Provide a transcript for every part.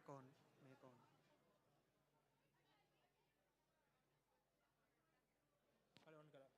Make on. अरे on करा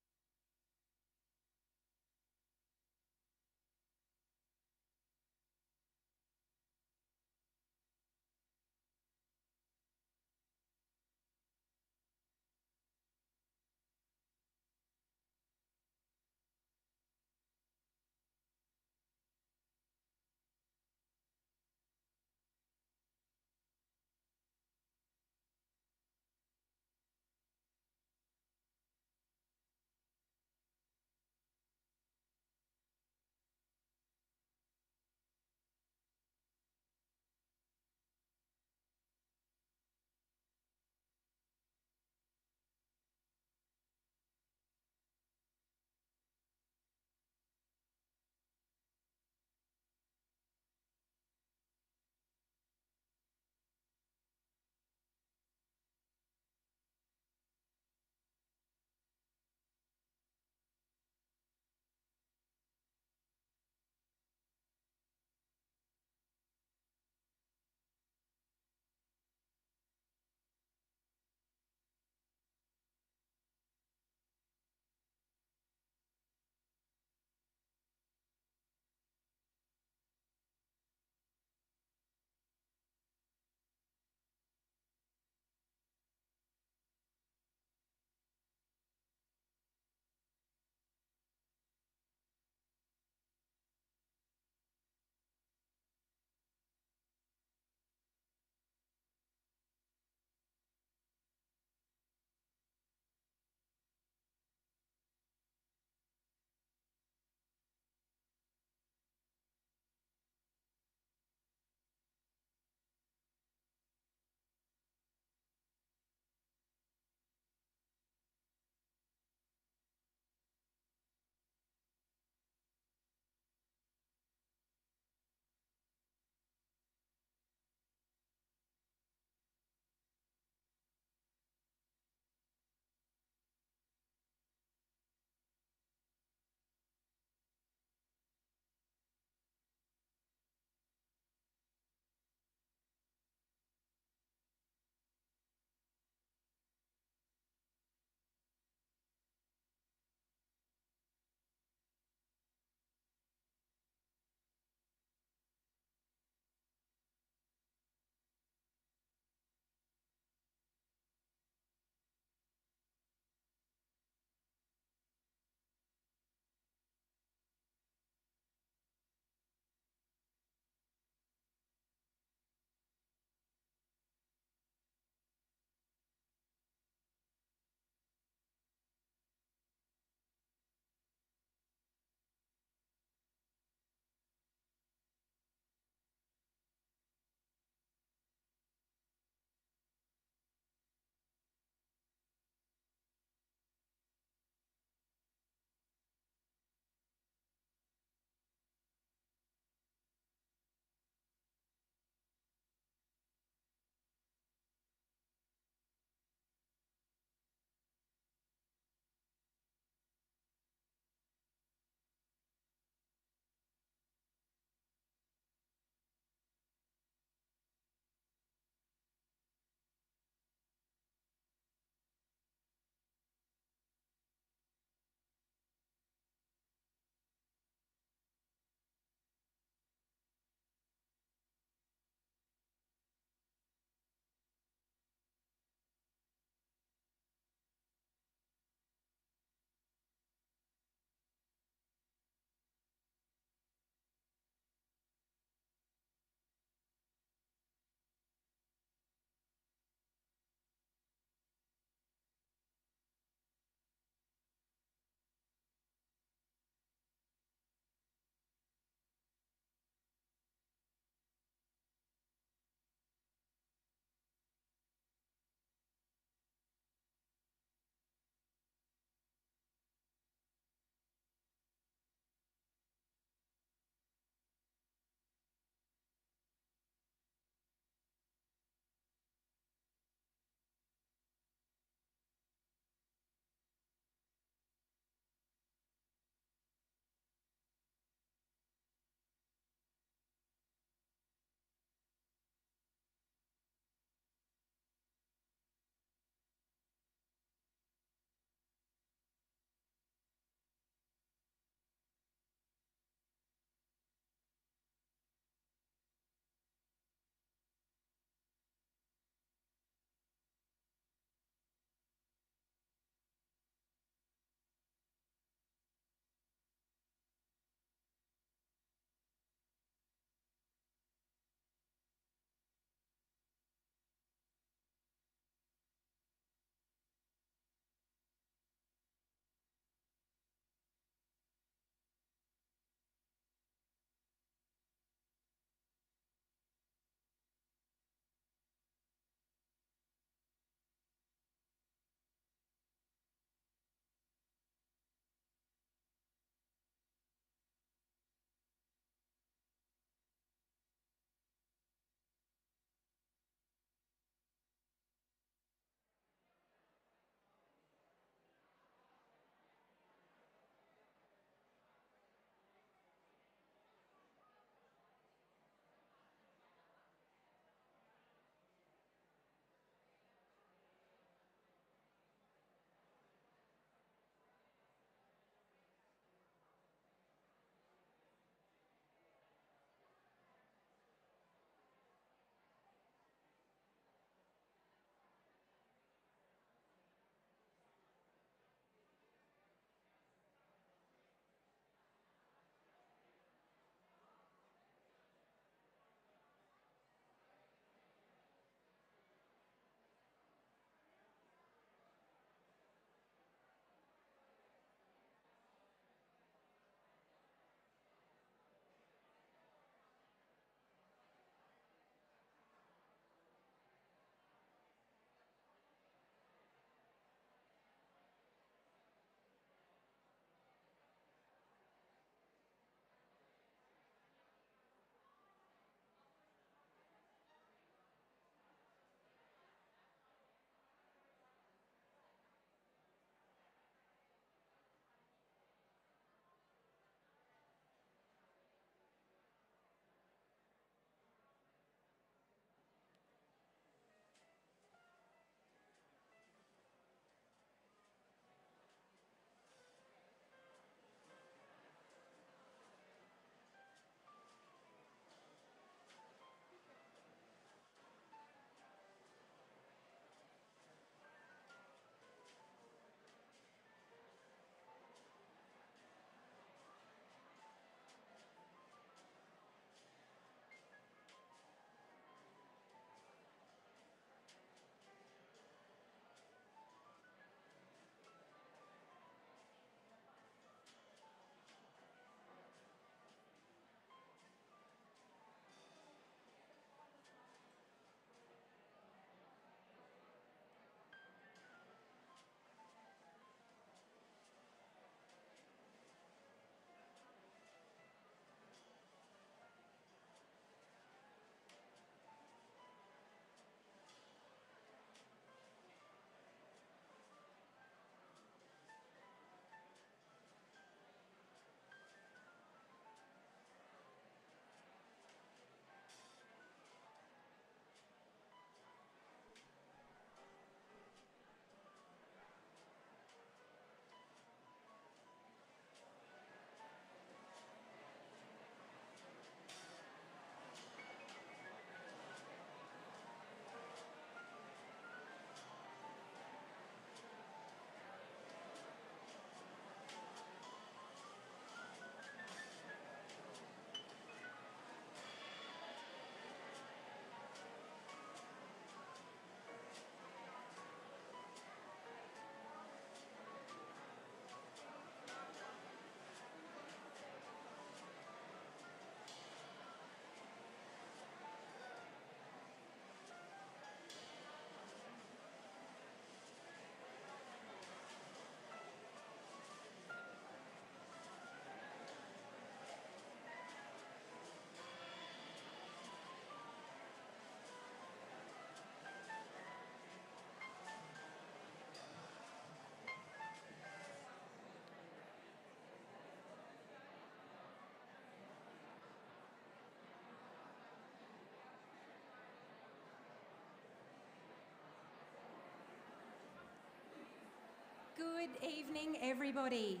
Good evening, everybody.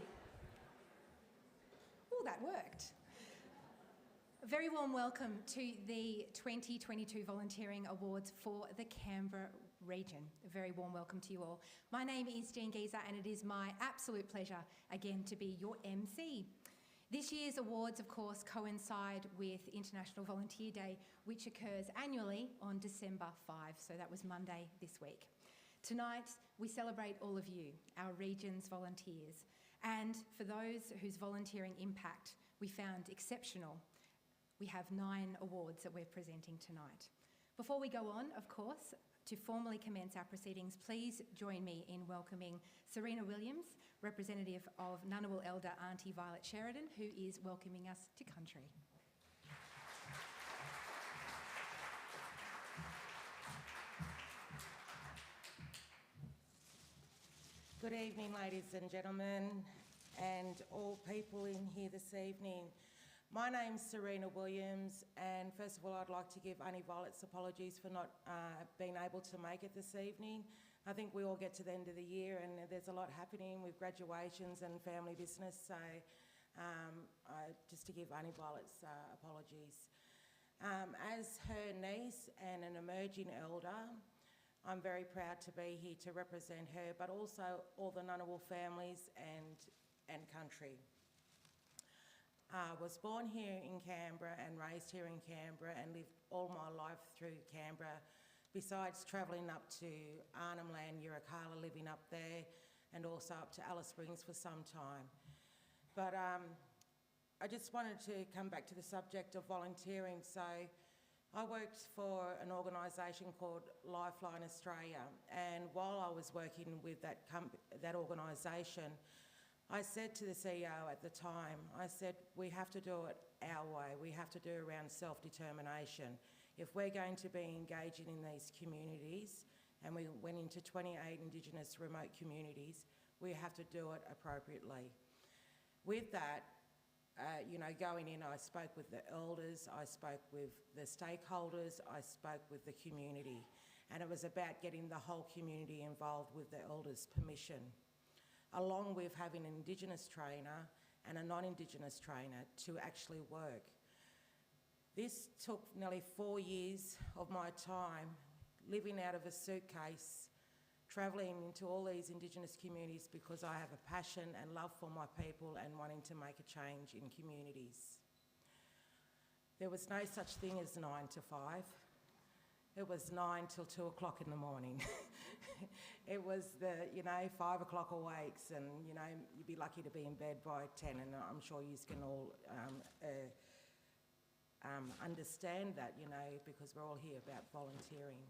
Oh, that worked. A very warm welcome to the 2022 Volunteering Awards for the Canberra region. A very warm welcome to you all. My name is Jean Geezer and it is my absolute pleasure again to be your MC. This year's awards, of course, coincide with International Volunteer Day, which occurs annually on December 5, so that was Monday this week. Tonight, we celebrate all of you, our region's volunteers, and for those whose volunteering impact we found exceptional, we have 9 awards that we're presenting tonight. Before we go on, of course, to formally commence our proceedings, please join me in welcoming Serena Williams, representative of Ngunnawal Elder Auntie Violet Sheridan, who is welcoming us to country. Good evening, ladies and gentlemen, and all people in here this evening. My name's Serena Williams, and first of all, I'd like to give Auntie Violet's apologies for not being able to make it this evening. I think we all get to the end of the year and there's a lot happening with graduations and family business, so just to give Auntie Violet's apologies. As her niece and an emerging elder, I'm very proud to be here to represent her, but also all the Ngunnawal families and country. I was born here in Canberra and raised here in Canberra and lived all my life through Canberra, besides travelling up to Arnhem Land, Yirrkala, living up there, and also up to Alice Springs for some time. But I just wanted to come back to the subject of volunteering. So I worked for an organisation called Lifeline Australia, and while I was working with that organisation, I said to the CEO at the time, I said, we have to do it our way. We have to do it around self-determination. If we're going to be engaging in these communities, and we went into 28 Indigenous remote communities, we have to do it appropriately. With that, going in, I spoke with the elders, I spoke with the stakeholders, I spoke with the community, and it was about getting the whole community involved with the elders' permission, along with having an Indigenous trainer and a non-Indigenous trainer to actually work. This took nearly 4 years of my time living out of a suitcase, travelling into all these Indigenous communities because I have a passion and love for my people and wanting to make a change in communities. There was no such thing as 9 to 5. It was 9 till 2 o'clock in the morning. It was the, 5 o'clock awakes, and, you'd be lucky to be in bed by 10, and I'm sure you can all understand that, because we're all here about volunteering.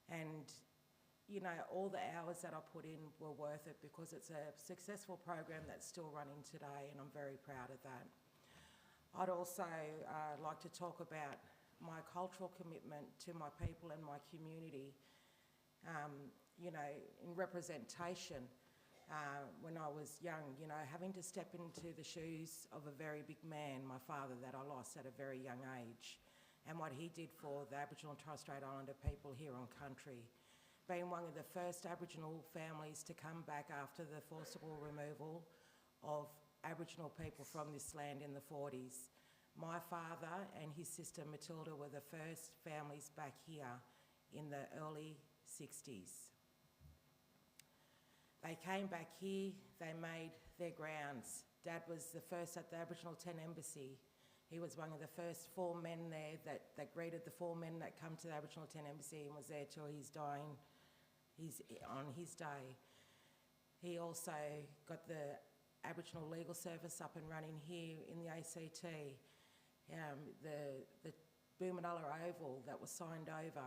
And, all the hours that I put in were worth it because it's a successful program that's still running today, and I'm very proud of that. I'd also like to talk about my cultural commitment to my people and my community, in representation. When I was young, having to step into the shoes of a very big man, my father, that I lost at a very young age, and what he did for the Aboriginal and Torres Strait Islander people here on country. Being one of the first Aboriginal families to come back after the forcible removal of Aboriginal people from this land in the 40s. My father and his sister Matilda were the first families back here in the early 60s. They came back here, they made their grounds. Dad was the first at the Aboriginal 10 Embassy. He was one of the first 4 men there that greeted the 4 men that come to the Aboriginal 10 Embassy and was there till on his day. He also got the Aboriginal Legal Service up and running here in the ACT. The Boomanalla Oval that was signed over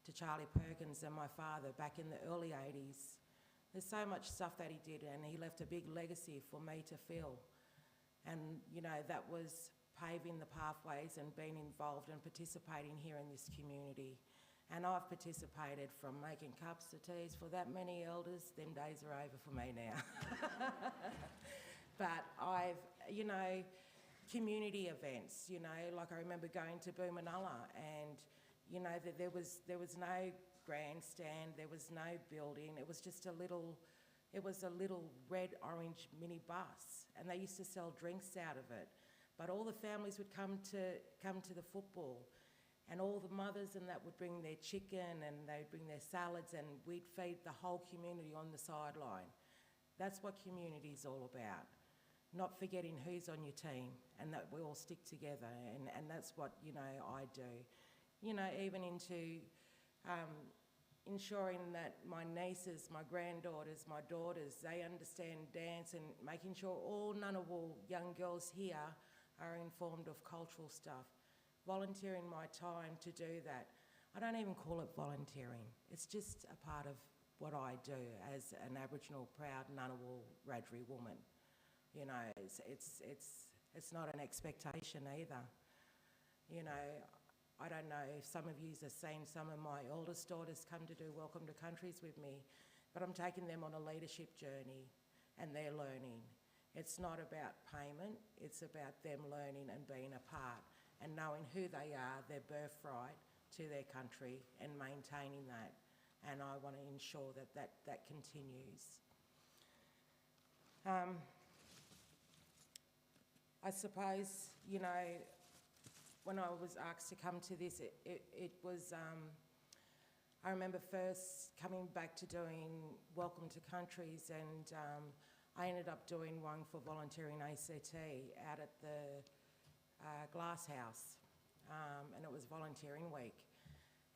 to Charlie Perkins and my father back in the early 80s. There's so much stuff that he did, and he left a big legacy for me to fill. And, that was paving the pathways and being involved and participating here in this community. And I've participated from making cups of teas for that many elders. Them days are over for me now. But I've, community events, like I remember going to Boomanalla and, that there was no grandstand, there was no building, it was just a little It was a little red-orange mini bus, and they used to sell drinks out of it. But all the families would come to the football, and all the mothers and that would bring their chicken and they'd bring their salads, and we'd feed the whole community on the sideline. That's what community is all about. Not forgetting who's on your team and that we all stick together, and that's what, you know, I do. You know, even into ensuring that my nieces, my granddaughters, my daughters, they understand dance, and making sure all Ngunnawal young girls here are informed of cultural stuff. Volunteering my time to do that. I don't even call it volunteering. It's just a part of what I do as an Aboriginal proud Ngunnawal Wiradjuri woman. You know, it's not an expectation either. You know, I don't know if some of you have seen some of my oldest daughters come to do Welcome to Countries with me, but I'm taking them on a leadership journey and they're learning. It's not about payment, it's about them learning and being a part and knowing who they are, their birthright to their country, and maintaining that. And I want to ensure that continues. I suppose, you know, when I was asked to come to this, it was, I remember first coming back to doing Welcome to Countries, and I ended up doing one for VolunteeringACT out at the Glass House, and it was Volunteering Week.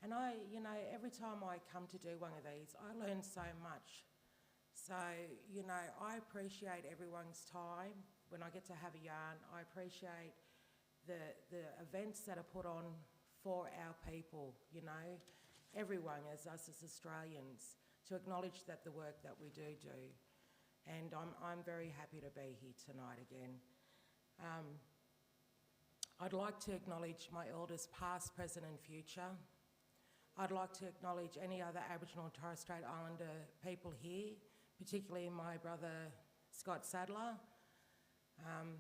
And you know, every time I come to do one of these, I learn so much. So, you know, I appreciate everyone's time. When I get to have a yarn, I appreciate the events that are put on for our people, you know, everyone as us as Australians, to acknowledge that the work that we do. And I'm very happy to be here tonight again. I'd like to acknowledge my elders past, present and future. I'd like to acknowledge any other Aboriginal and Torres Strait Islander people here, particularly my brother Scott Sadler.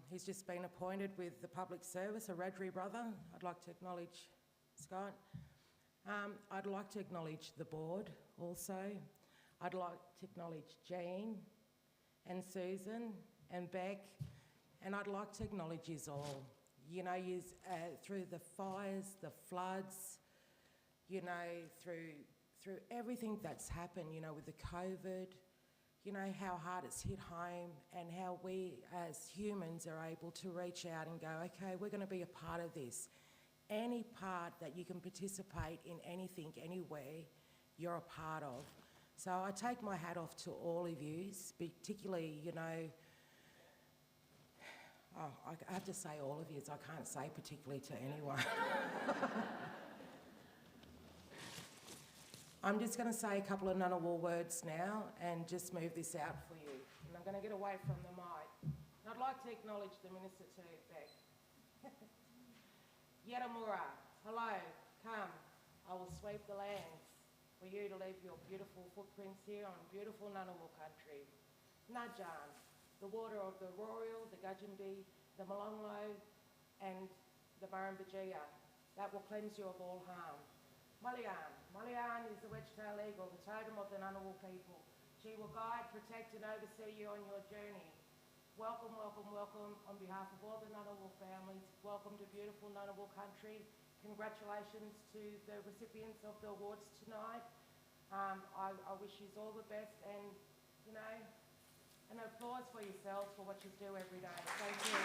He's just been appointed with the public service, a Wiradjuri brother. I'd like to acknowledge Scott. I'd like to acknowledge the board also. I'd like to acknowledge Jean and Susan and Beck, and I'd like to acknowledge yous all. You know, yous, through the fires, the floods, you know, through everything that's happened, you know, with the COVID, you know, how hard it's hit home, and how we as humans are able to reach out and go, okay, we're going to be a part of this. Any part that you can participate in anything, anywhere, you're a part of. So I take my hat off to all of you, particularly, you know, I have to say all of you, I can't say particularly to anyone. I'm just going to say a couple of Ngunnawal words now and just move this out for you. And I'm going to get away from the mic. And I'd like to acknowledge the Minister too, Beck. Yetamura, hello, come. I will sweep the lands for you to leave your beautiful footprints here on beautiful Ngunnawal country. Najan, the water of the Royal, the Gudgeonby, the Molonglo and the Murrumbidgee, that will cleanse you of all harm. Mulliyan is the wedge-tailed eagle, the totem of the Ngunnawal people. She will guide, protect and oversee you on your journey. Welcome, welcome, welcome on behalf of all the Ngunnawal families. Welcome to beautiful Ngunnawal country. Congratulations to the recipients of the awards tonight. I wish you all the best, and, you know, an applause for yourselves for what you do every day. Thank you.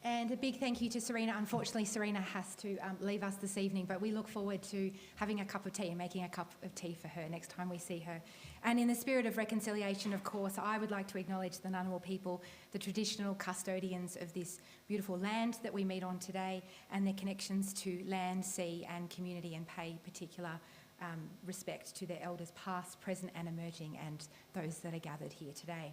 And a big thank you to Serena. Unfortunately, Serena has to leave us this evening, but we look forward to having a cup of tea and making a cup of tea for her next time we see her. And in the spirit of reconciliation, of course, I would like to acknowledge the Ngunnawal people, the traditional custodians of this beautiful land that we meet on today, and their connections to land, sea and community, and pay particular respect to their elders past, present and emerging, and those that are gathered here today.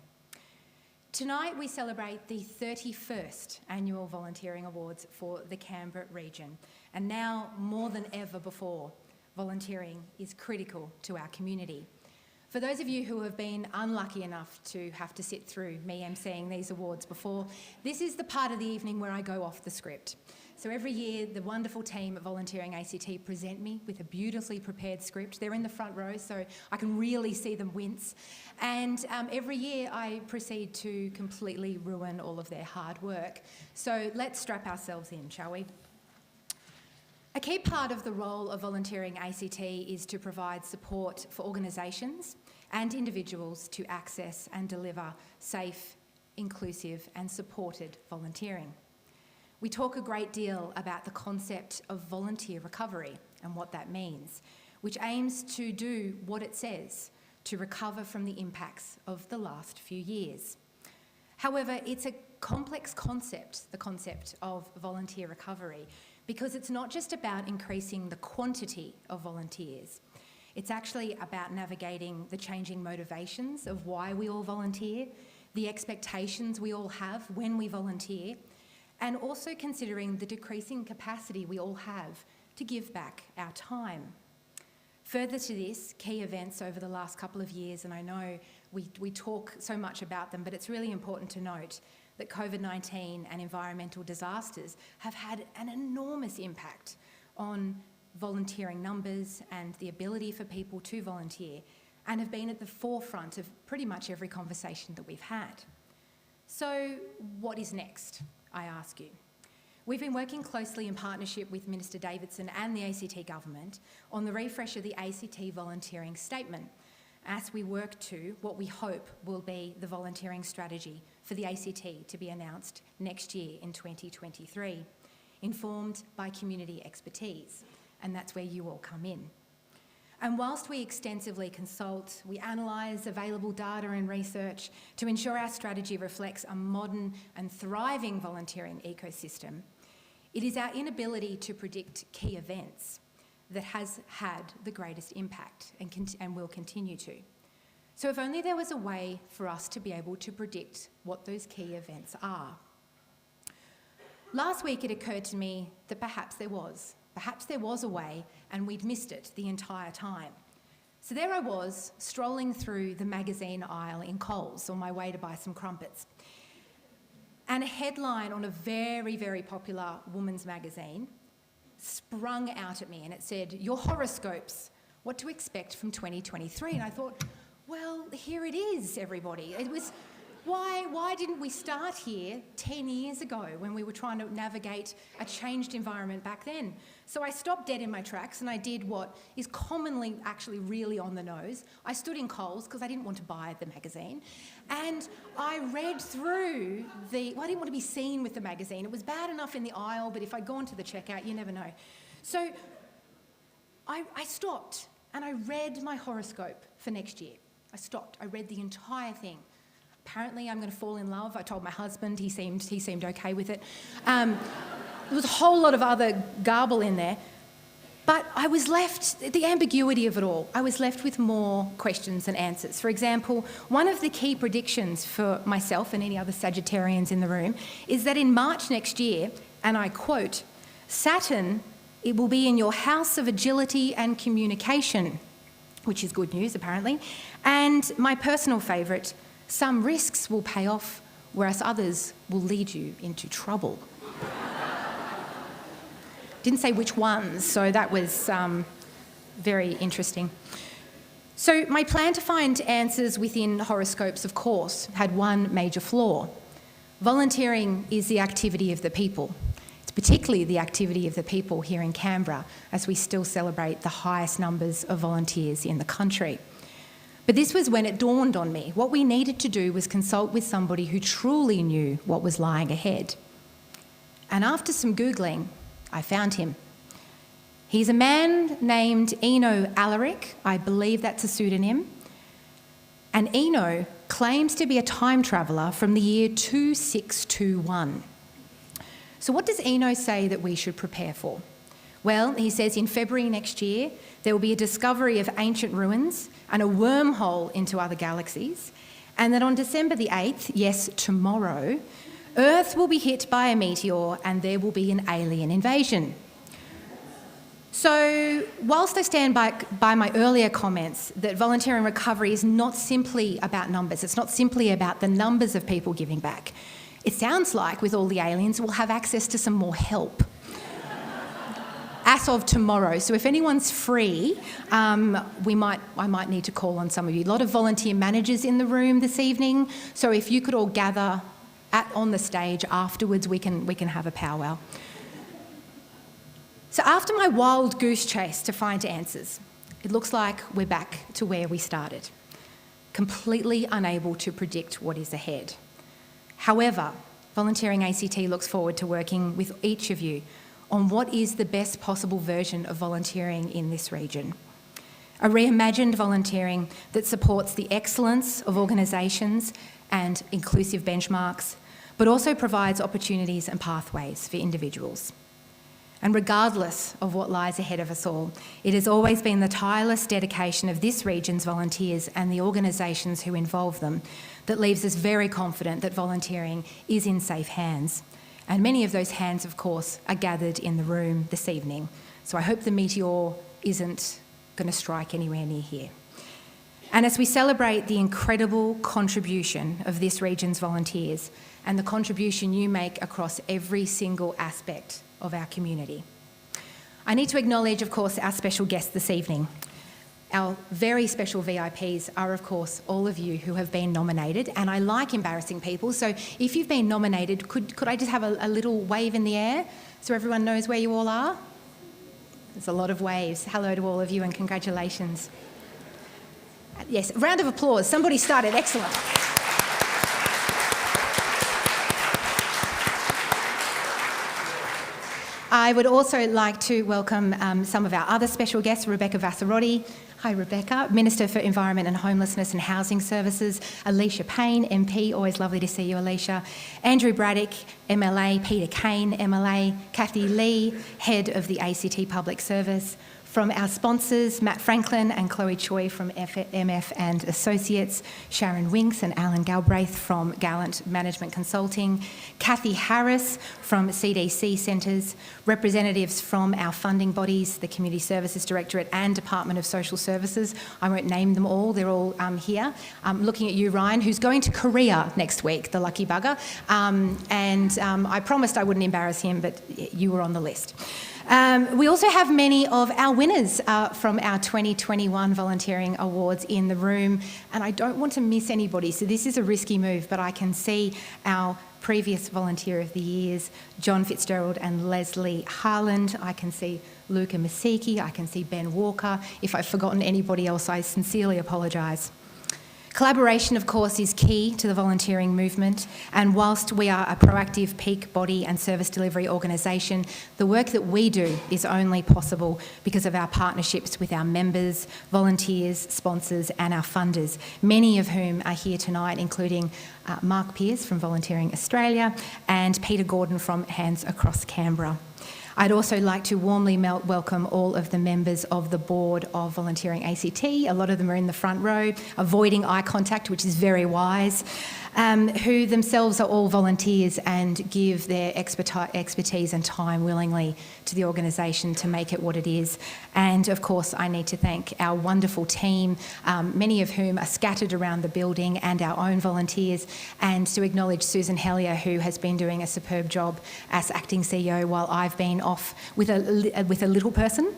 Tonight we celebrate the 31st Annual Volunteering Awards for the Canberra region, and now more than ever before, volunteering is critical to our community. For those of you who have been unlucky enough to have to sit through me emceeing these awards before, this is the part of the evening where I go off the script. So every year, the wonderful team at Volunteering ACT present me with a beautifully prepared script. They're in the front row, so I can really see them wince. And every year, I proceed to completely ruin all of their hard work. So let's strap ourselves in, shall we? A key part of the role of Volunteering ACT is to provide support for organisations and individuals to access and deliver safe, inclusive and supported volunteering. We talk a great deal about the concept of volunteer recovery and what that means, which aims to do what it says to recover from the impacts of the last few years. However, it's a complex concept, the concept of volunteer recovery, because it's not just about increasing the quantity of volunteers. It's actually about navigating the changing motivations of why we all volunteer, the expectations we all have when we volunteer, and also considering the decreasing capacity we all have to give back our time. Further to this, key events over the last couple of years, and I know we talk so much about them, but it's really important to note that COVID-19 and environmental disasters have had an enormous impact on volunteering numbers and the ability for people to volunteer, and have been at the forefront of pretty much every conversation that we've had. So what is next, I ask you? We've been working closely in partnership with Minister Davidson and the ACT Government on the refresh of the ACT Volunteering Statement as we work to what we hope will be the volunteering strategy for the ACT to be announced next year in 2023, informed by community expertise, and that's where you all come in. And whilst we extensively consult, we analyse available data and research to ensure our strategy reflects a modern and thriving volunteering ecosystem, it is our inability to predict key events that has had the greatest impact and will continue to. So if only there was a way for us to be able to predict what those key events are. Last week it occurred to me that perhaps there was a way and we'd missed it the entire time. So there I was, strolling through the magazine aisle in Coles on my way to buy some crumpets. And a headline on a very, very popular women's magazine sprung out at me and it said, "Your horoscopes, what to expect from 2023." And I thought, well, here it is, everybody. It was, why didn't we start here 10 years ago when we were trying to navigate a changed environment back then? So I stopped dead in my tracks and I did what is commonly actually really on the nose. I stood in Coles because I didn't want to buy the magazine, and I read through I didn't want to be seen with the magazine. It was bad enough in the aisle, but if I'd gone to the checkout, you never know. So I stopped and I read my horoscope for next year. I stopped, I read the entire thing. Apparently I'm going to fall in love. I told my husband, he seemed okay with it. There was a whole lot of other garble in there. But I was left, the ambiguity of it all, I was left with more questions than answers. For example, one of the key predictions for myself and any other Sagittarians in the room is that in March next year, and I quote, "Saturn, it will be in your house of agility and communication," which is good news apparently. And my personal favourite, "Some risks will pay off, whereas others will lead you into trouble." Didn't say which ones, so that was very interesting. So my plan to find answers within horoscopes, of course, had one major flaw. Volunteering is the activity of the people. It's particularly the activity of the people here in Canberra, as we still celebrate the highest numbers of volunteers in the country. But this was when it dawned on me. What we needed to do was consult with somebody who truly knew what was lying ahead. And after some Googling, I found him. He's a man named Eno Alaric. I believe that's a pseudonym. And Eno claims to be a time traveller from the year 2621. So what does Eno say that we should prepare for? Well, he says in February next year, there will be a discovery of ancient ruins and a wormhole into other galaxies, and that on December the 8th, yes, tomorrow, Earth will be hit by a meteor and there will be an alien invasion. So, whilst I stand by my earlier comments that volunteering recovery is not simply about numbers, it's not simply about the numbers of people giving back. It sounds like with all the aliens, we'll have access to some more help as of tomorrow. So if anyone's free, I might need to call on some of you. A lot of volunteer managers in the room this evening. So if you could all gather on the stage afterwards, we can have a powwow. So after my wild goose chase to find answers, it looks like we're back to where we started, completely unable to predict what is ahead. However, VolunteeringACT looks forward to working with each of you on what is the best possible version of volunteering in this region. A reimagined volunteering that supports the excellence of organisations and inclusive benchmarks, but also provides opportunities and pathways for individuals. And regardless of what lies ahead of us all, it has always been the tireless dedication of this region's volunteers and the organisations who involve them that leaves us very confident that volunteering is in safe hands. And many of those hands, of course, are gathered in the room this evening. So I hope the meteor isn't going to strike anywhere near here. And as we celebrate the incredible contribution of this region's volunteers and the contribution you make across every single aspect of our community, I need to acknowledge, of course, our special guests this evening. Our very special VIPs are, of course, all of you who have been nominated, and I like embarrassing people, so if you've been nominated, could I just have a little wave in the air so everyone knows where you all are? There's a lot of waves. Hello to all of you and congratulations. Yes, a round of applause. Somebody started. Excellent. I would also like to welcome some of our other special guests, Rebecca Vassarotti. Hi, Rebecca. Minister for Environment and Homelessness and Housing Services. Alicia Payne, MP. Always lovely to see you, Alicia. Andrew Braddock, MLA. Peter Kane, MLA. Kathy Lee, Head of the ACT Public Service. From our sponsors, Matt Franklin and Chloe Choi from MF and Associates, Sharon Winks and Alan Galbraith from Gallant Management Consulting, Kathy Harris from CDC Centres, representatives from our funding bodies, the Community Services Directorate and Department of Social Services. I won't name them all, they're all here. Looking at you, Ryan, who's going to Korea next week, the lucky bugger. I promised I wouldn't embarrass him, but you were on the list. We also have many of our winners from our 2021 Volunteering Awards in the room, and I don't want to miss anybody, so this is a risky move, but I can see our previous Volunteer of the Years, John Fitzgerald and Leslie Harland. I can see Luca Masiki, I can see Ben Walker. If I've forgotten anybody else, I sincerely apologise. Collaboration, of course, is key to the volunteering movement, and whilst we are a proactive peak body and service delivery organisation, the work that we do is only possible because of our partnerships with our members, volunteers, sponsors and our funders, many of whom are here tonight, including Mark Pearce from Volunteering Australia and Peter Gordon from Hands Across Canberra. I'd also like to warmly welcome all of the members of the board of VolunteeringACT. A lot of them are in the front row, avoiding eye contact, which is very wise, who themselves are all volunteers and give their expertise and time willingly to the organisation to make it what it is. And of course, I need to thank our wonderful team, many of whom are scattered around the building, and our own volunteers, and to acknowledge Susan Hellier, who has been doing a superb job as acting CEO while I've been off with a little person.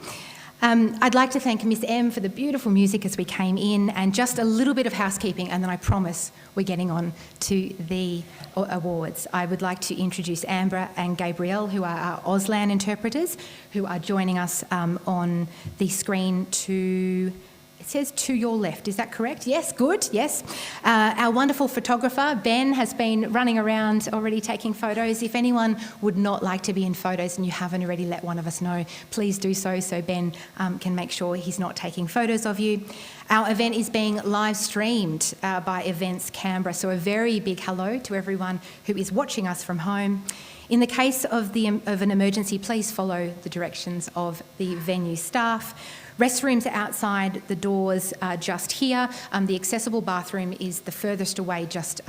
I'd like to thank Miss M for the beautiful music as we came in, and just a little bit of housekeeping, and then I promise we're getting on to the awards. I would like to introduce Amber and Gabrielle, who are our Auslan interpreters, who are joining us on the screen to... It says to your left, is that correct? Yes, good, yes. Our wonderful photographer, Ben, has been running around already taking photos. If anyone would not like to be in photos and you haven't already let one of us know, please do so Ben can make sure he's not taking photos of you. Our event is being live streamed by Events Canberra, so a very big hello to everyone who is watching us from home. In the case of an emergency, please follow the directions of the venue staff. Restrooms are outside the doors just here. The accessible bathroom is the furthest away, just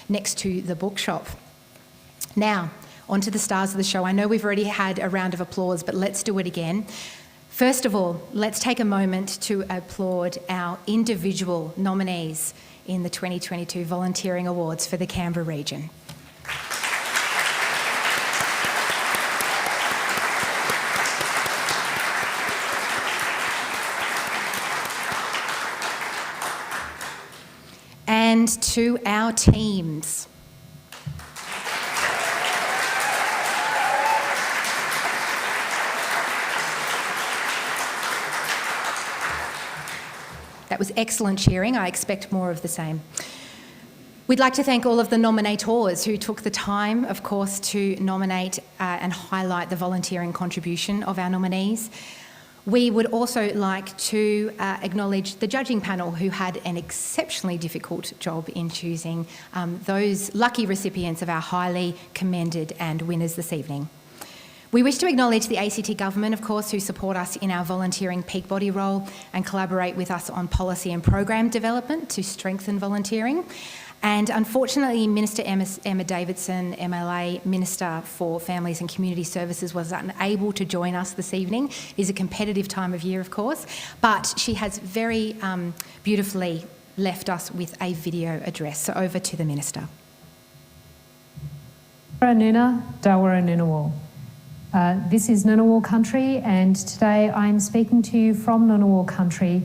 next to the bookshop. Now, on to the stars of the show. I know we've already had a round of applause, but let's do it again. First of all, let's take a moment to applaud our individual nominees in the 2022 Volunteering Awards for the Canberra region. And to our teams. That was excellent cheering. I expect more of the same. We'd like to thank all of the nominators who took the time, of course, to nominate and highlight the volunteering contribution of our nominees. We would also like to acknowledge the judging panel who had an exceptionally difficult job in choosing those lucky recipients of our highly commended and winners this evening. We wish to acknowledge the ACT government, of course, who support us in our volunteering peak body role and collaborate with us on policy and program development to strengthen volunteering. And unfortunately, Minister Emma Davidson, MLA, Minister for Families and Community Services, was unable to join us this evening. It is a competitive time of year, of course, but she has very beautifully left us with a video address. So over to the Minister. Nuna, Dawara Ngunnawal. This is Ngunnawal country, and today I'm speaking to you from Ngunnawal country.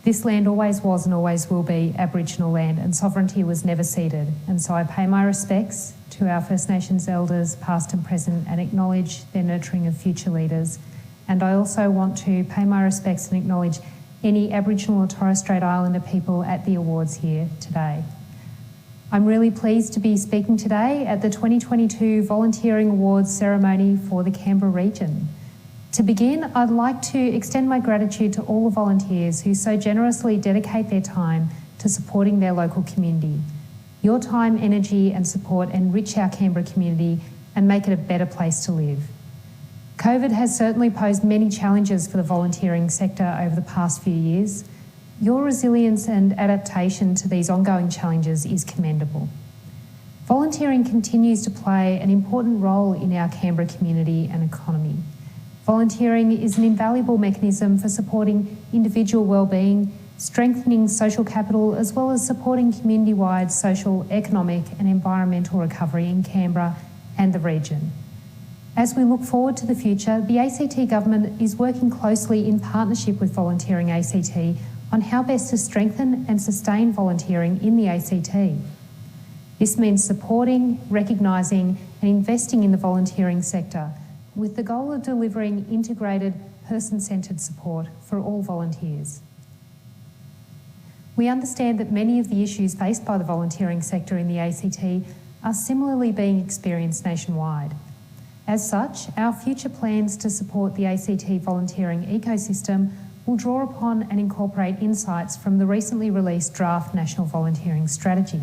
This land always was and always will be Aboriginal land, and sovereignty was never ceded. And so I pay my respects to our First Nations elders, past and present, and acknowledge their nurturing of future leaders. And I also want to pay my respects and acknowledge any Aboriginal or Torres Strait Islander people at the awards here today. I'm really pleased to be speaking today at the 2022 Volunteering Awards ceremony for the Canberra region. To begin, I'd like to extend my gratitude to all the volunteers who so generously dedicate their time to supporting their local community. Your time, energy and support enrich our Canberra community and make it a better place to live. COVID has certainly posed many challenges for the volunteering sector over the past few years. Your resilience and adaptation to these ongoing challenges is commendable. Volunteering continues to play an important role in our Canberra community and economy. Volunteering is an invaluable mechanism for supporting individual wellbeing, strengthening social capital, as well as supporting community-wide social, economic and environmental recovery in Canberra and the region. As we look forward to the future, the ACT government is working closely in partnership with VolunteeringACT on how best to strengthen and sustain volunteering in the ACT. This means supporting, recognising and investing in the volunteering sector with the goal of delivering integrated, person-centred support for all volunteers. We understand that many of the issues faced by the volunteering sector in the ACT are similarly being experienced nationwide. As such, our future plans to support the ACT volunteering ecosystem will draw upon and incorporate insights from the recently released draft National Volunteering Strategy.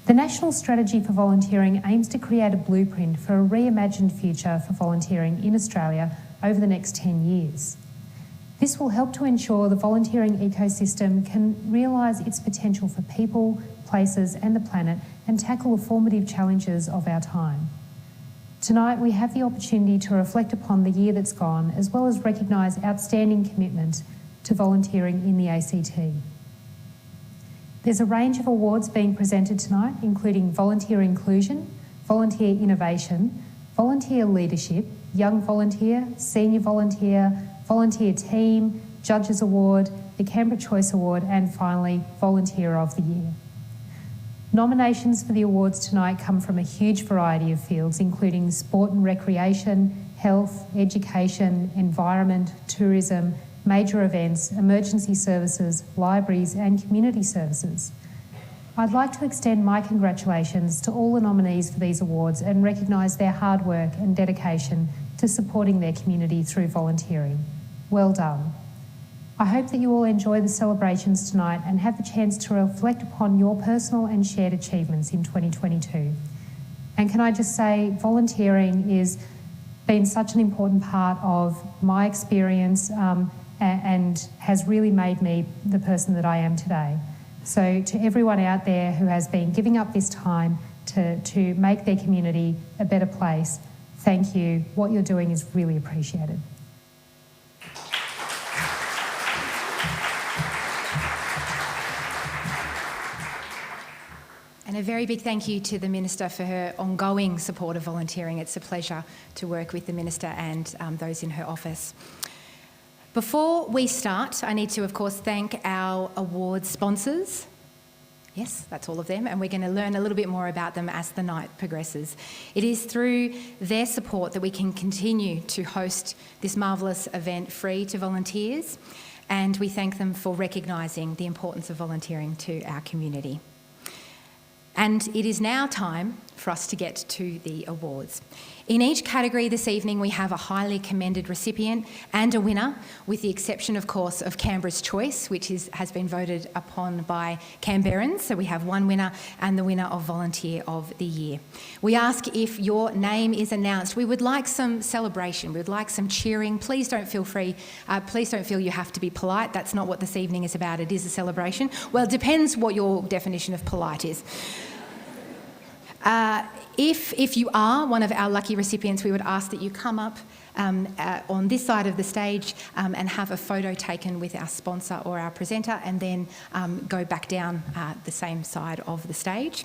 The National Strategy for Volunteering aims to create a blueprint for a reimagined future for volunteering in Australia over the next 10 years. This will help to ensure the volunteering ecosystem can realise its potential for people, places and the planet and tackle the formative challenges of our time. Tonight we have the opportunity to reflect upon the year that's gone as well as recognise outstanding commitment to volunteering in the ACT. There's a range of awards being presented tonight, including Volunteer Inclusion, Volunteer Innovation, Volunteer Leadership, Young Volunteer, Senior Volunteer, Volunteer Team, Judges Award, the Canberra Choice Award, and finally, Volunteer of the Year. Nominations for the awards tonight come from a huge variety of fields, including sport and recreation, health, education, environment, tourism, major events, emergency services, libraries and community services. I'd like to extend my congratulations to all the nominees for these awards and recognise their hard work and dedication to supporting their community through volunteering. Well done. I hope that you all enjoy the celebrations tonight and have the chance to reflect upon your personal and shared achievements in 2022. And can I just say, volunteering has been such an important part of my experience and has really made me the person that I am today. So to everyone out there who has been giving up this time to make their community a better place, thank you. What you're doing is really appreciated. And a very big thank you to the Minister for her ongoing support of volunteering. It's a pleasure to work with the Minister and those in her office. Before we start, I need to, of course, thank our award sponsors. Yes, that's all of them, and we're going to learn a little bit more about them as the night progresses. It is through their support that we can continue to host this marvellous event free to volunteers, and we thank them for recognising the importance of volunteering to our community. And it is now time for us to get to the awards. In each category this evening, we have a highly commended recipient and a winner, with the exception, of course, of Canberra's Choice, which has been voted upon by Canberrans. So we have one winner and the winner of Volunteer of the Year. We ask if your name is announced. We would like some celebration. We would like some cheering. Please don't feel you have to be polite. That's not what this evening is about. It is a celebration. Well, it depends what your definition of polite is. If you are one of our lucky recipients, we would ask that you come up on this side of the stage and have a photo taken with our sponsor or our presenter, and then go back down the same side of the stage.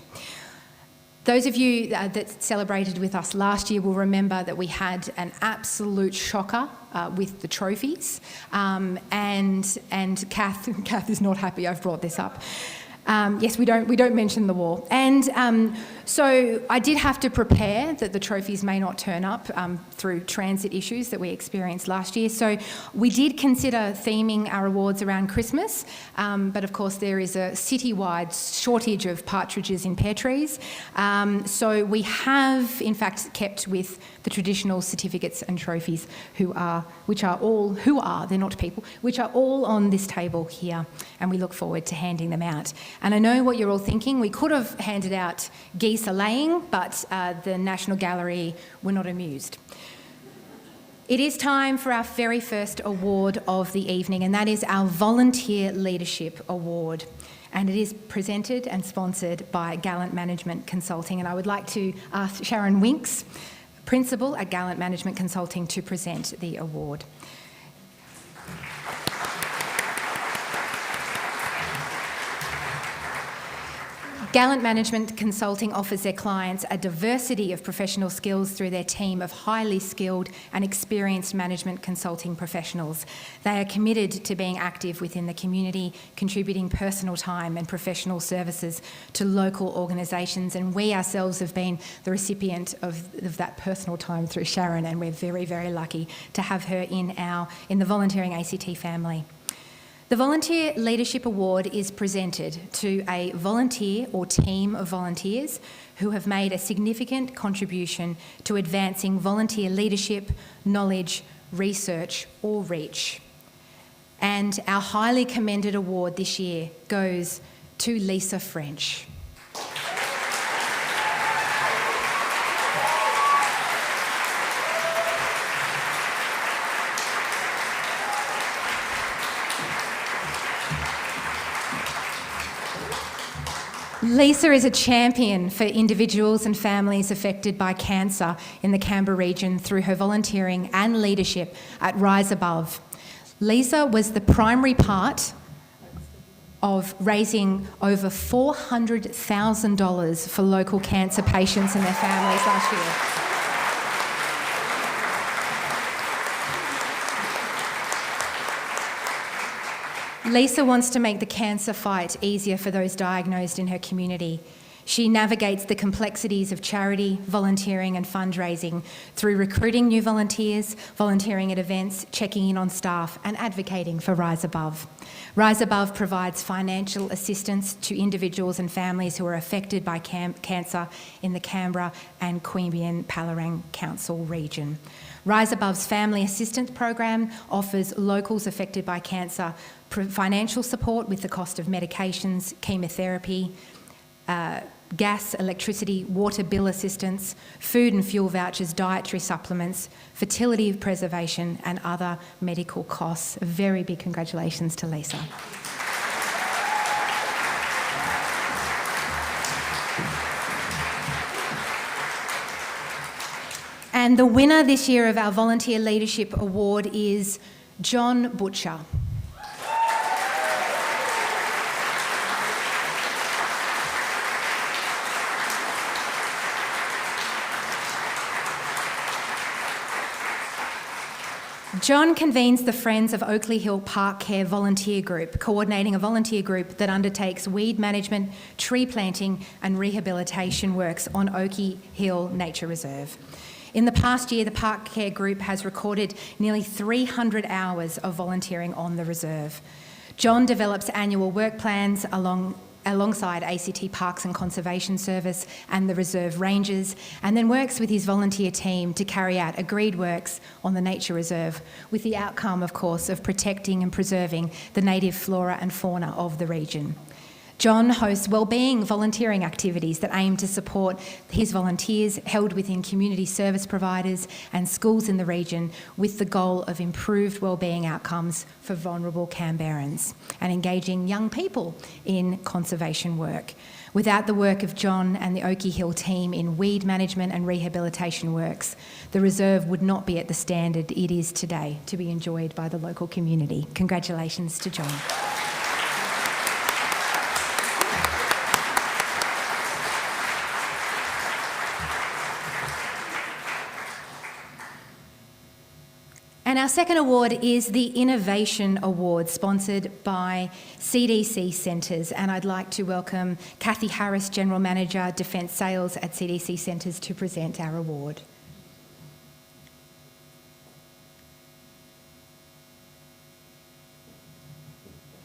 Those of you that celebrated with us last year will remember that we had an absolute shocker with the trophies, and Kath is not happy I've brought this up. Yes, we don't mention the war. And so I did have to prepare that the trophies may not turn up through transit issues that we experienced last year. So we did consider theming our awards around Christmas, but of course there is a citywide shortage of partridges in pear trees. So we have in fact kept with the traditional certificates and trophies, which are all on this table here, and we look forward to handing them out. And I know what you're all thinking. We could have handed out geese a-laying, but the National Gallery were not amused. It is time for our very first award of the evening, and that is our Volunteer Leadership Award. And it is presented and sponsored by Gallant Management Consulting. And I would like to ask Sharon Winks, Principal at Gallant Management Consulting, to present the award. Gallant Management Consulting offers their clients a diversity of professional skills through their team of highly skilled and experienced management consulting professionals. They are committed to being active within the community, contributing personal time and professional services to local organisations, and we ourselves have been the recipient of that personal time through Sharon, and we're very, very lucky to have her in the VolunteeringACT family. The Volunteer Leadership Award is presented to a volunteer or team of volunteers who have made a significant contribution to advancing volunteer leadership, knowledge, research, or reach. And our highly commended award this year goes to Lisa French. Lisa is a champion for individuals and families affected by cancer in the Canberra region through her volunteering and leadership at Rise Above. Lisa was the primary part of raising over $400,000 for local cancer patients and their families last year. Lisa wants to make the cancer fight easier for those diagnosed in her community. She navigates the complexities of charity, volunteering and fundraising through recruiting new volunteers, volunteering at events, checking in on staff and advocating for Rise Above. Rise Above provides financial assistance to individuals and families who are affected by cancer in the Canberra and Queanbeyan-Palorang Council region. Rise Above's Family Assistance Program offers locals affected by cancer financial support with the cost of medications, chemotherapy, gas, electricity, water bill assistance, food and fuel vouchers, dietary supplements, fertility preservation and other medical costs. A very big congratulations to Lisa. And the winner this year of our Volunteer Leadership Award is John Butcher. John convenes the Friends of Oakley Hill Park Care Volunteer Group, coordinating a volunteer group that undertakes weed management, tree planting and rehabilitation works on Oakley Hill Nature Reserve. In the past year, the Park Care Group has recorded nearly 300 hours of volunteering on the reserve. John develops annual work plans alongside ACT Parks and Conservation Service and the reserve rangers, and then works with his volunteer team to carry out agreed works on the nature reserve, with the outcome, of course, of protecting and preserving the native flora and fauna of the region. John hosts wellbeing volunteering activities that aim to support his volunteers held within community service providers and schools in the region, with the goal of improved wellbeing outcomes for vulnerable Canberrans and engaging young people in conservation work. Without the work of John and the Oakley Hill team in weed management and rehabilitation works, the reserve would not be at the standard it is today to be enjoyed by the local community. Congratulations to John. And our second award is the Innovation Award, sponsored by CDC Centres. And I'd like to welcome Kathy Harris, General Manager, Defence Sales at CDC Centres, to present our award.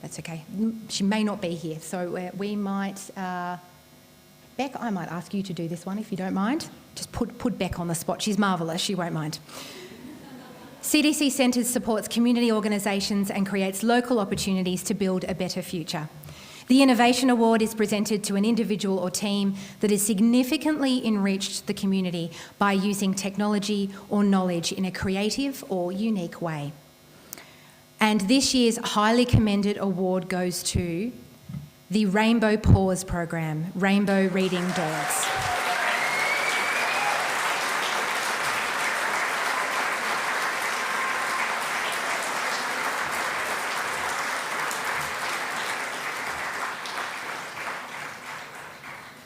That's okay. She may not be here, so we might... Beck, I might ask you to do this one if you don't mind. Just put Beck on the spot. She's marvellous. She won't mind. CDC Centres supports community organisations and creates local opportunities to build a better future. The Innovation Award is presented to an individual or team that has significantly enriched the community by using technology or knowledge in a creative or unique way. And this year's highly commended award goes to the Rainbow Paws program, Rainbow Reading Dogs.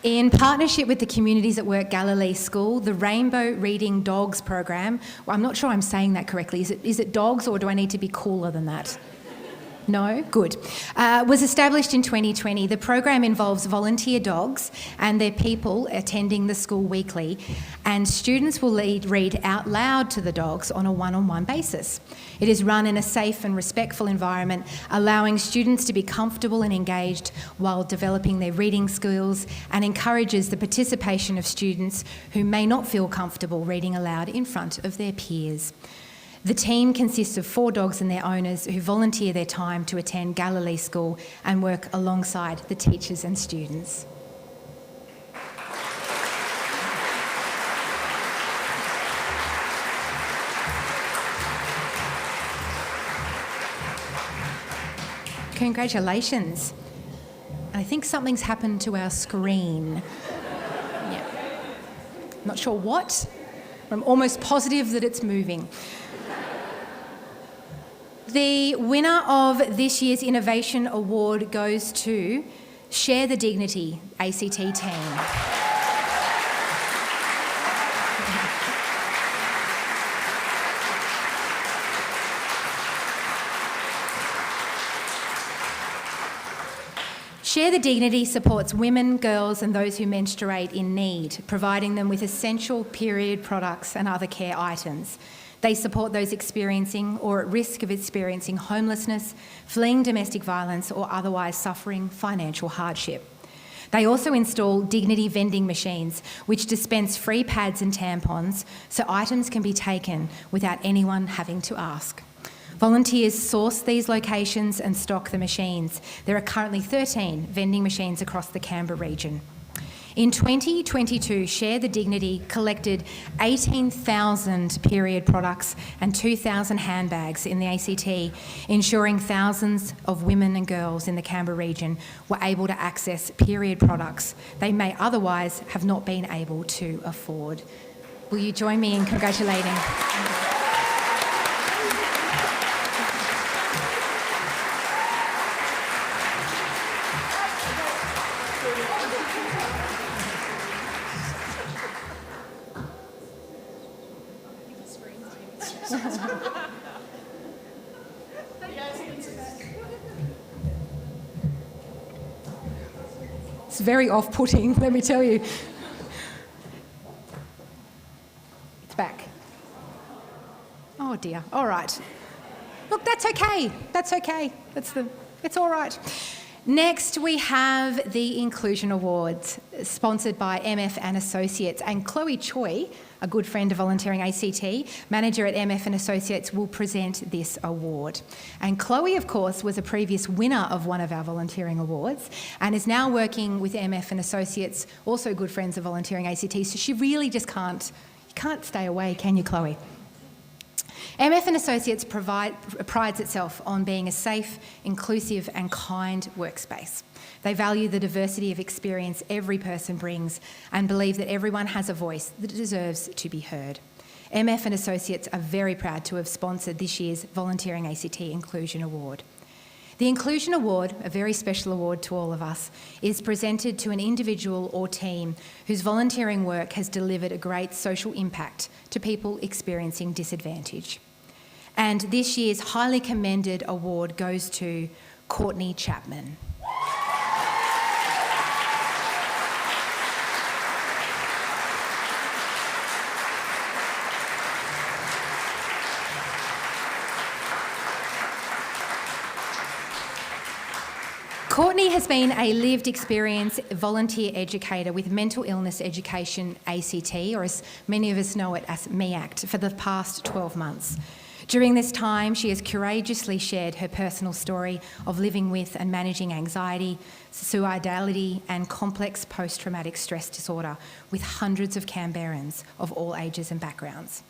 In partnership with the Communities at Work Galilee School, the Rainbow Reading Dogs program, well, I'm not sure I'm saying that correctly. Is it dogs, or do I need to be cooler than that? No? Good. Was established in 2020. The program involves volunteer dogs and their people attending the school weekly, and students will read out loud to the dogs on a one-on-one basis. It is run in a safe and respectful environment, allowing students to be comfortable and engaged while developing their reading skills, and encourages the participation of students who may not feel comfortable reading aloud in front of their peers. The team consists of 4 dogs and their owners who volunteer their time to attend Galilee School and work alongside the teachers and students. Congratulations. I think something's happened to our screen. Yeah. Not sure what. I'm almost positive that it's moving. The winner of this year's Innovation Award goes to Share the Dignity ACT team. Share the Dignity supports women, girls and those who menstruate in need, providing them with essential period products and other care items. They support those experiencing or at risk of experiencing homelessness, fleeing domestic violence or otherwise suffering financial hardship. They also install Dignity vending machines, which dispense free pads and tampons so items can be taken without anyone having to ask. Volunteers source these locations and stock the machines. There are currently 13 vending machines across the Canberra region. In 2022, Share the Dignity collected 18,000 period products and 2,000 handbags in the ACT, ensuring thousands of women and girls in the Canberra region were able to access period products they may otherwise have not been able to afford. Will you join me in congratulating? It's very off-putting, let me tell you. It's back. Oh dear, all right. Look, that's okay, that's okay. It's all right. Next, we have the Inclusion Awards, sponsored by MF and Associates, and Chloe Choi, a good friend of Volunteering ACT, manager at MF and Associates, will present this award. And Chloe, of course, was a previous winner of one of our volunteering awards and is now working with MF and Associates, also good friends of Volunteering ACT, so she really just can't stay away, can you, Chloe? MF and Associates prides itself on being a safe, inclusive and kind workspace. They value the diversity of experience every person brings and believe that everyone has a voice that deserves to be heard. MF and Associates are very proud to have sponsored this year's Volunteering ACT Inclusion Award. The Inclusion Award, a very special award to all of us, is presented to an individual or team whose volunteering work has delivered a great social impact to people experiencing disadvantage. And this year's highly commended award goes to Courtney Chapman. Courtney has been a lived experience volunteer educator with Mental Illness Education ACT, or as many of us know it as VolunteeringACT, for the past 12 months. During this time, she has courageously shared her personal story of living with and managing anxiety, suicidality and complex post-traumatic stress disorder with hundreds of Canberrans of all ages and backgrounds.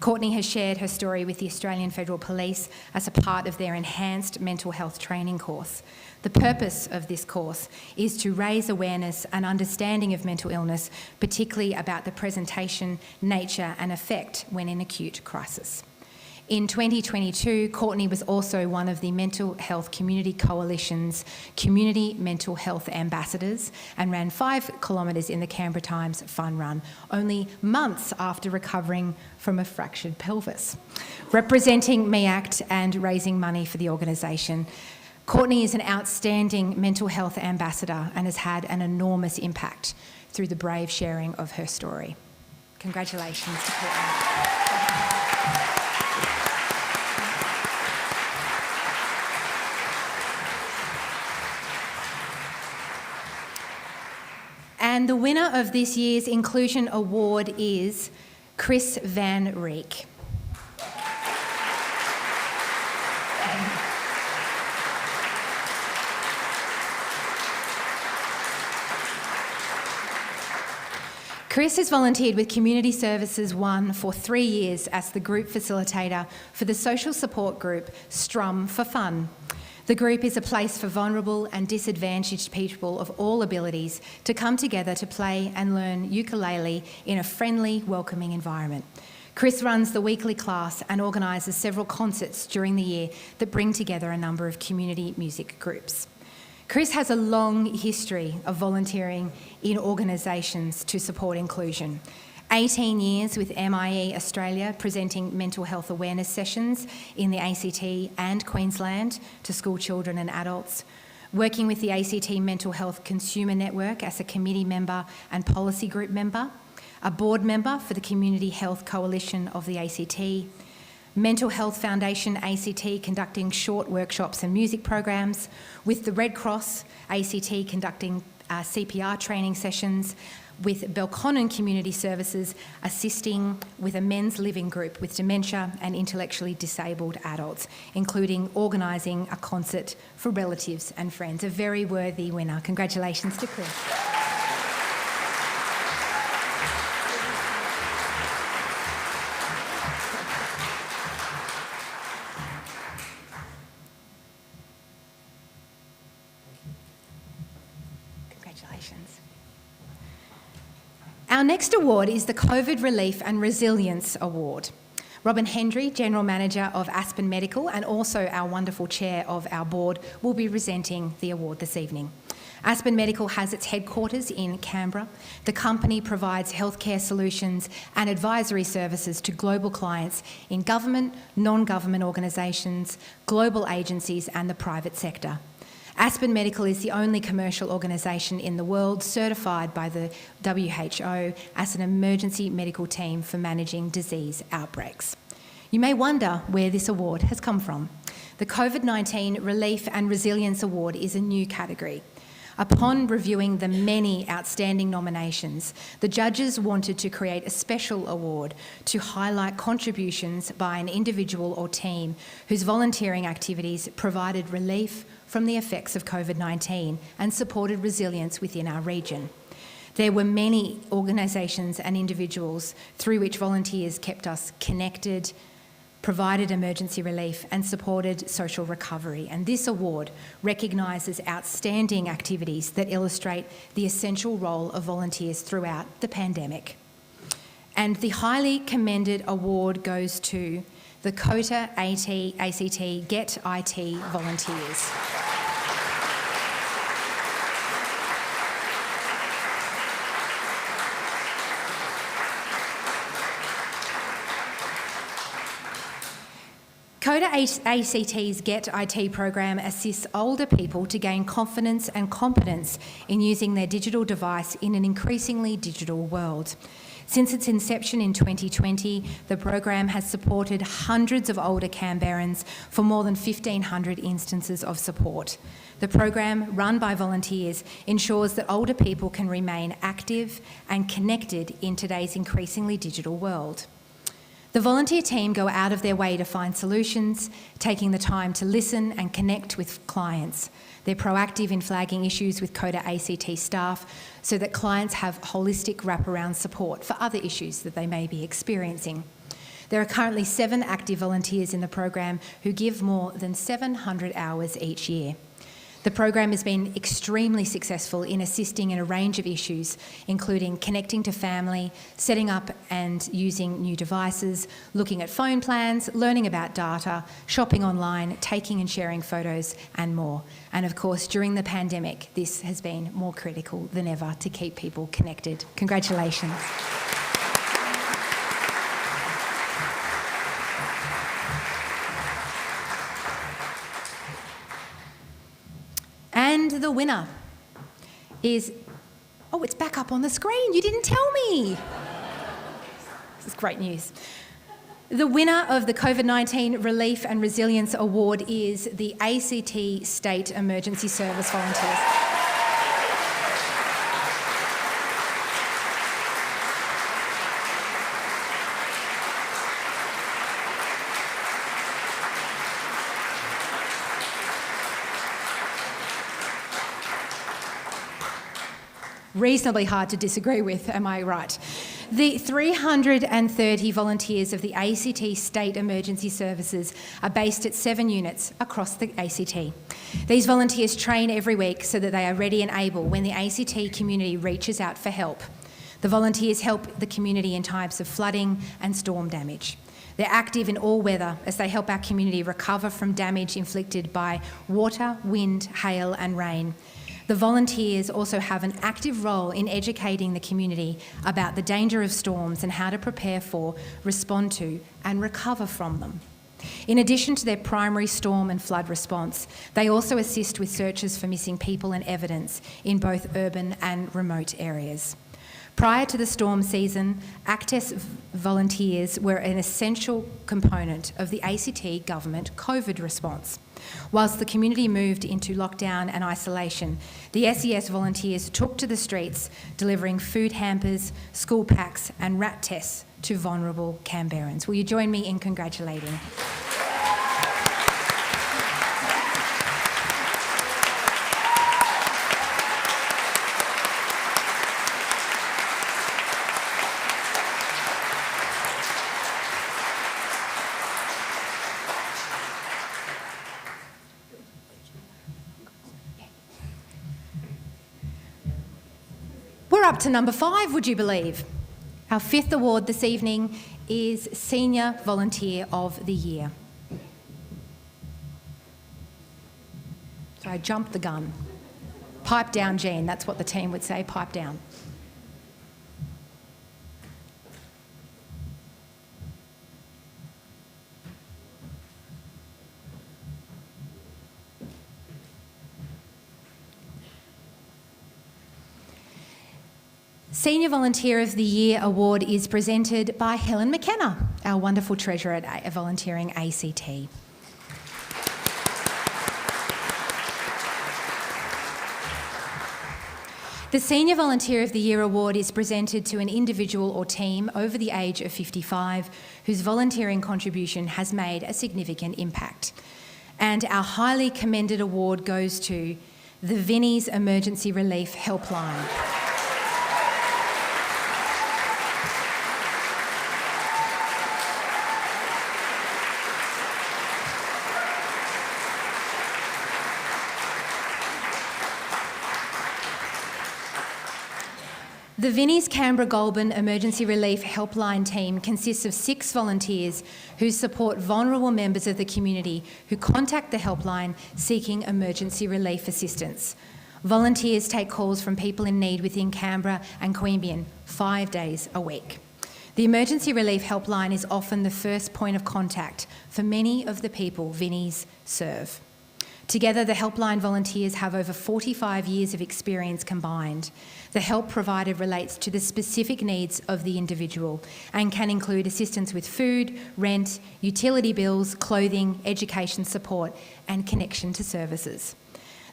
Courtney has shared her story with the Australian Federal Police as a part of their enhanced mental health training course. The purpose of this course is to raise awareness and understanding of mental illness, particularly about the presentation, nature and effect when in acute crisis. In 2022, Courtney was also one of the Mental Health Community Coalition's Community Mental Health Ambassadors and ran 5 kilometres in the Canberra Times Fun Run, only months after recovering from a fractured pelvis. Representing VolunteeringACT and raising money for the organisation, Courtney is an outstanding mental health ambassador and has had an enormous impact through the brave sharing of her story. Congratulations to Courtney. And the winner of this year's Inclusion Award is Chris Van Rieck. Chris has volunteered with Community Services 1 for 3 years as the group facilitator for the social support group Strum for Fun. The group is a place for vulnerable and disadvantaged people of all abilities to come together to play and learn ukulele in a friendly, welcoming environment. Chris runs the weekly class and organises several concerts during the year that bring together a number of community music groups. Chris has a long history of volunteering in organisations to support inclusion. 18 years with MIE Australia, presenting mental health awareness sessions in the ACT and Queensland to school children and adults. Working with the ACT Mental Health Consumer Network as a committee member and policy group member. A board member for the Community Health Coalition of the ACT. Mental Health Foundation ACT conducting short workshops and music programs. With the Red Cross ACT conducting CPR training sessions. With Belconnen Community Services assisting with a men's living group with dementia and intellectually disabled adults, including organising a concert for relatives and friends. A very worthy winner. Congratulations to Chris. Our next award is the COVID Relief and Resilience Award. Robin Hendry, General Manager of Aspen Medical and also our wonderful chair of our board, will be presenting the award this evening. Aspen Medical has its headquarters in Canberra. The company provides healthcare solutions and advisory services to global clients in government, non-government organisations, global agencies and the private sector. Aspen Medical is the only commercial organisation in the world certified by the WHO as an emergency medical team for managing disease outbreaks. You may wonder where this award has come from. The COVID-19 Relief and Resilience Award is a new category. Upon reviewing the many outstanding nominations, the judges wanted to create a special award to highlight contributions by an individual or team whose volunteering activities provided relief from the effects of COVID-19 and supported resilience within our region. There were many organisations and individuals through which volunteers kept us connected, provided emergency relief and supported social recovery. And this award recognises outstanding activities that illustrate the essential role of volunteers throughout the pandemic. And the highly commended award goes to the COTA ACT Get IT volunteers. COTA ACT's Get IT program assists older people to gain confidence and competence in using their digital device in an increasingly digital world. Since its inception in 2020, the program has supported hundreds of older Canberrans for more than 1,500 instances of support. The program, run by volunteers, ensures that older people can remain active and connected in today's increasingly digital world. The volunteer team go out of their way to find solutions, taking the time to listen and connect with clients. They're proactive in flagging issues with COTA ACT staff so that clients have holistic wraparound support for other issues that they may be experiencing. There are currently 7 active volunteers in the program who give more than 700 hours each year. The program has been extremely successful in assisting in a range of issues, including connecting to family, setting up and using new devices, looking at phone plans, learning about data, shopping online, taking and sharing photos, and more. And of course, during the pandemic, this has been more critical than ever to keep people connected. Congratulations. And the winner is, oh, it's back up on the screen. You didn't tell me. This is great news. The winner of the COVID-19 Relief and Resilience Award is the ACT State Emergency Service Volunteers. Reasonably hard to disagree with, am I right? The 330 volunteers of the ACT State Emergency Services are based at 7 units across the ACT. These volunteers train every week so that they are ready and able when the ACT community reaches out for help. The volunteers help the community in times of flooding and storm damage. They're active in all weather as they help our community recover from damage inflicted by water, wind, hail and rain. The volunteers also have an active role in educating the community about the danger of storms and how to prepare for, respond to, and recover from them. In addition to their primary storm and flood response, they also assist with searches for missing people and evidence in both urban and remote areas. Prior to the storm season, ACTES volunteers were an essential component of the ACT government COVID response. Whilst the community moved into lockdown and isolation, the SES volunteers took to the streets, delivering food hampers, school packs and rat tests to vulnerable Canberrans. Will you join me in congratulating? We're up to number 5, would you believe? Our 5th award this evening is Senior Volunteer of the Year. So I jumped the gun. Pipe down, Jean, that's what the team would say, pipe down. Senior Volunteer of the Year award is presented by Helen McKenna, our wonderful treasurer at VolunteeringACT. The Senior Volunteer of the Year award is presented to an individual or team over the age of 55 whose volunteering contribution has made a significant impact. And our highly commended award goes to the Vinnie's Emergency Relief Helpline. The Vinnie's Canberra-Goulburn Emergency Relief Helpline team consists of 6 volunteers who support vulnerable members of the community who contact the helpline seeking emergency relief assistance. Volunteers take calls from people in need within Canberra and Queanbeyan 5 days a week. The Emergency Relief Helpline is often the first point of contact for many of the people Vinnie's serve. Together, the helpline volunteers have over 45 years of experience combined. The help provided relates to the specific needs of the individual and can include assistance with food, rent, utility bills, clothing, education support, and connection to services.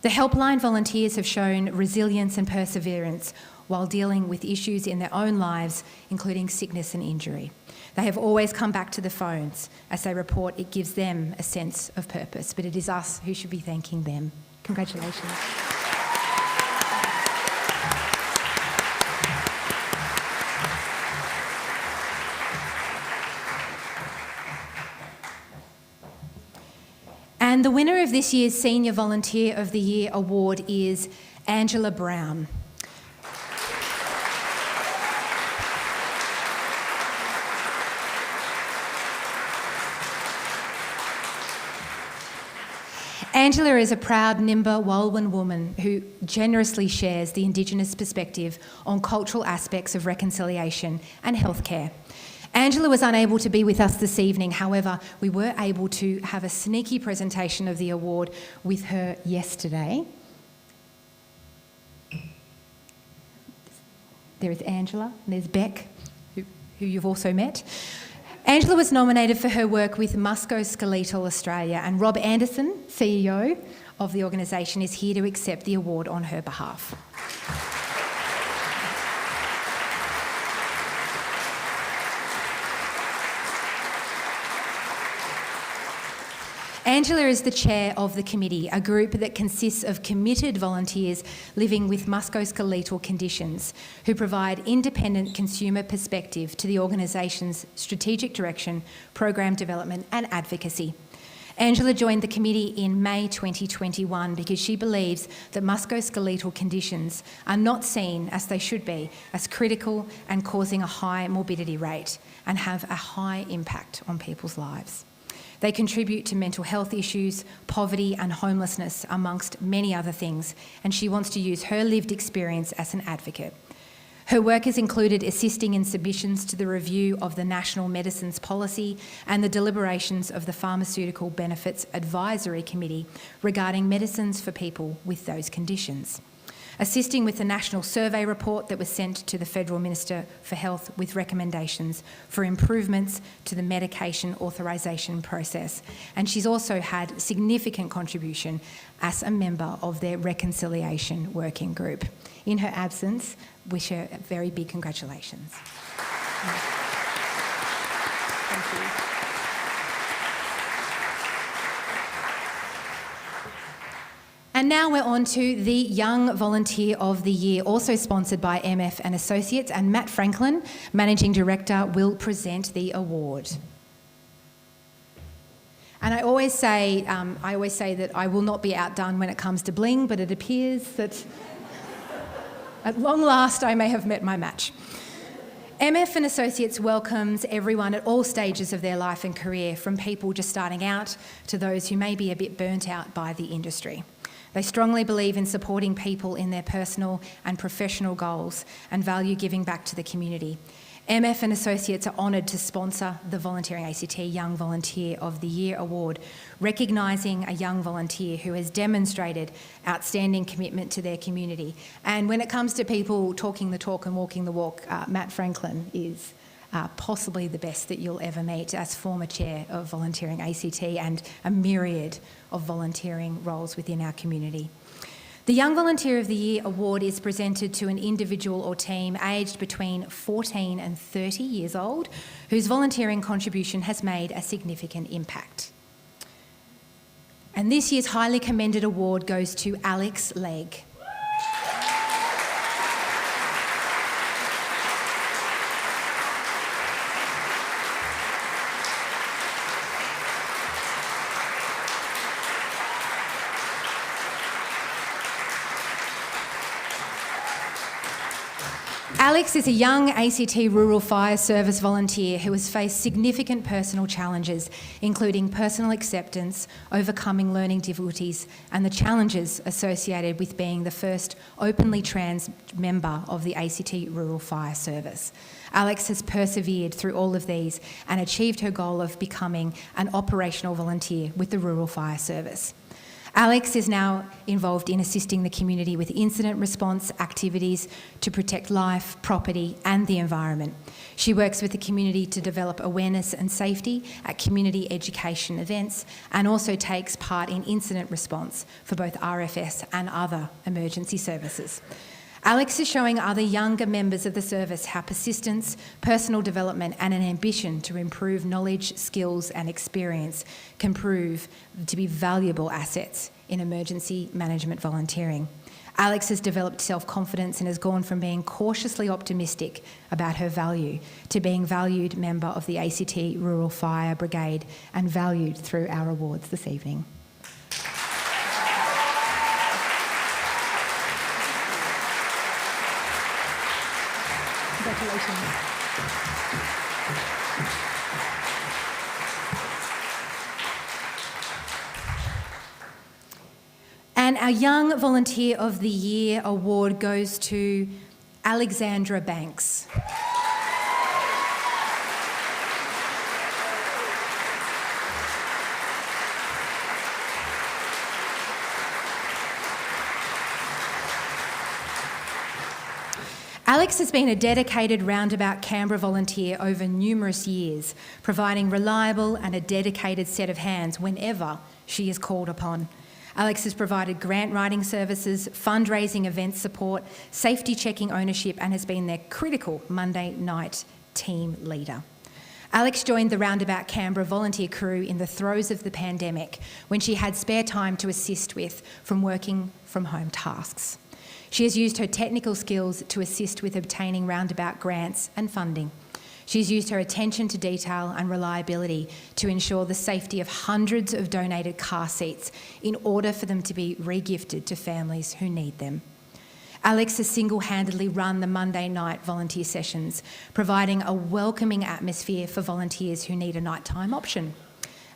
The helpline volunteers have shown resilience and perseverance while dealing with issues in their own lives, including sickness and injury. They have always come back to the phones. As they report, it gives them a sense of purpose, but it is us who should be thanking them. Congratulations. And the winner of this year's Senior Volunteer of the Year award is Angela Brown. Angela is a proud Nimba Walwyn woman who generously shares the Indigenous perspective on cultural aspects of reconciliation and healthcare. Angela was unable to be with us this evening, however, we were able to have a sneaky presentation of the award with her yesterday. There is Angela, and there's Beck, who you've also met. Angela was nominated for her work with Musculoskeletal Australia, and Rob Anderson, CEO of the organisation, is here to accept the award on her behalf. Angela is the chair of the committee, a group that consists of committed volunteers living with musculoskeletal conditions who provide independent consumer perspective to the organisation's strategic direction, program development and advocacy. Angela joined the committee in May 2021 because she believes that musculoskeletal conditions are not seen as they should be as critical and causing a high morbidity rate and have a high impact on people's lives. They contribute to mental health issues, poverty and homelessness, amongst many other things, and she wants to use her lived experience as an advocate. Her work has included assisting in submissions to the review of the National Medicines Policy and the deliberations of the Pharmaceutical Benefits Advisory Committee regarding medicines for people with those conditions. Assisting with the national survey report that was sent to the Federal Minister for Health with recommendations for improvements to the medication authorisation process. And she's also had significant contribution as a member of their reconciliation working group. In her absence, wish her a very big congratulations. Thank you. And now we're on to the Young Volunteer of the Year, also sponsored by MF and Associates, and Matt Franklin, Managing Director, will present the award. And I always say that I will not be outdone when it comes to bling, but it appears that at long last I may have met my match. MF and Associates welcomes everyone at all stages of their life and career, from people just starting out to those who may be a bit burnt out by the industry. They strongly believe in supporting people in their personal and professional goals and value giving back to the community. MF and Associates are honoured to sponsor the Volunteering ACT Young Volunteer of the Year Award, recognising a young volunteer who has demonstrated outstanding commitment to their community. And when it comes to people talking the talk and walking the walk, Matt Franklin is possibly the best that you'll ever meet as former chair of Volunteering ACT and a myriad of volunteering roles within our community. The Young Volunteer of the Year Award is presented to an individual or team aged between 14 and 30 years old whose volunteering contribution has made a significant impact. And this year's highly commended award goes to Alex Legg. Alex is a young ACT Rural Fire Service volunteer who has faced significant personal challenges, including personal acceptance, overcoming learning difficulties, and the challenges associated with being the first openly trans member of the ACT Rural Fire Service. Alex has persevered through all of these and achieved her goal of becoming an operational volunteer with the Rural Fire Service. Alex is now involved in assisting the community with incident response activities to protect life, property and the environment. She works with the community to develop awareness and safety at community education events and also takes part in incident response for both RFS and other emergency services. Alex is showing other younger members of the service how persistence, personal development and an ambition to improve knowledge, skills and experience can prove to be valuable assets in emergency management volunteering. Alex has developed self-confidence and has gone from being cautiously optimistic about her value to being valued member of the ACT Rural Fire Brigade and valued through our awards this evening. Congratulations. And our Young Volunteer of the Year award goes to Alexandra Banks. Alex has been a dedicated Roundabout Canberra volunteer over numerous years, providing reliable and a dedicated set of hands whenever she is called upon. Alex has provided grant writing services, fundraising event support, safety checking ownership and has been their critical Monday night team leader. Alex joined the Roundabout Canberra volunteer crew in the throes of the pandemic when she had spare time to assist with from working from home tasks. She has used her technical skills to assist with obtaining roundabout grants and funding. She's used her attention to detail and reliability to ensure the safety of hundreds of donated car seats in order for them to be re-gifted to families who need them. Alex has single-handedly run the Monday night volunteer sessions, providing a welcoming atmosphere for volunteers who need a nighttime option.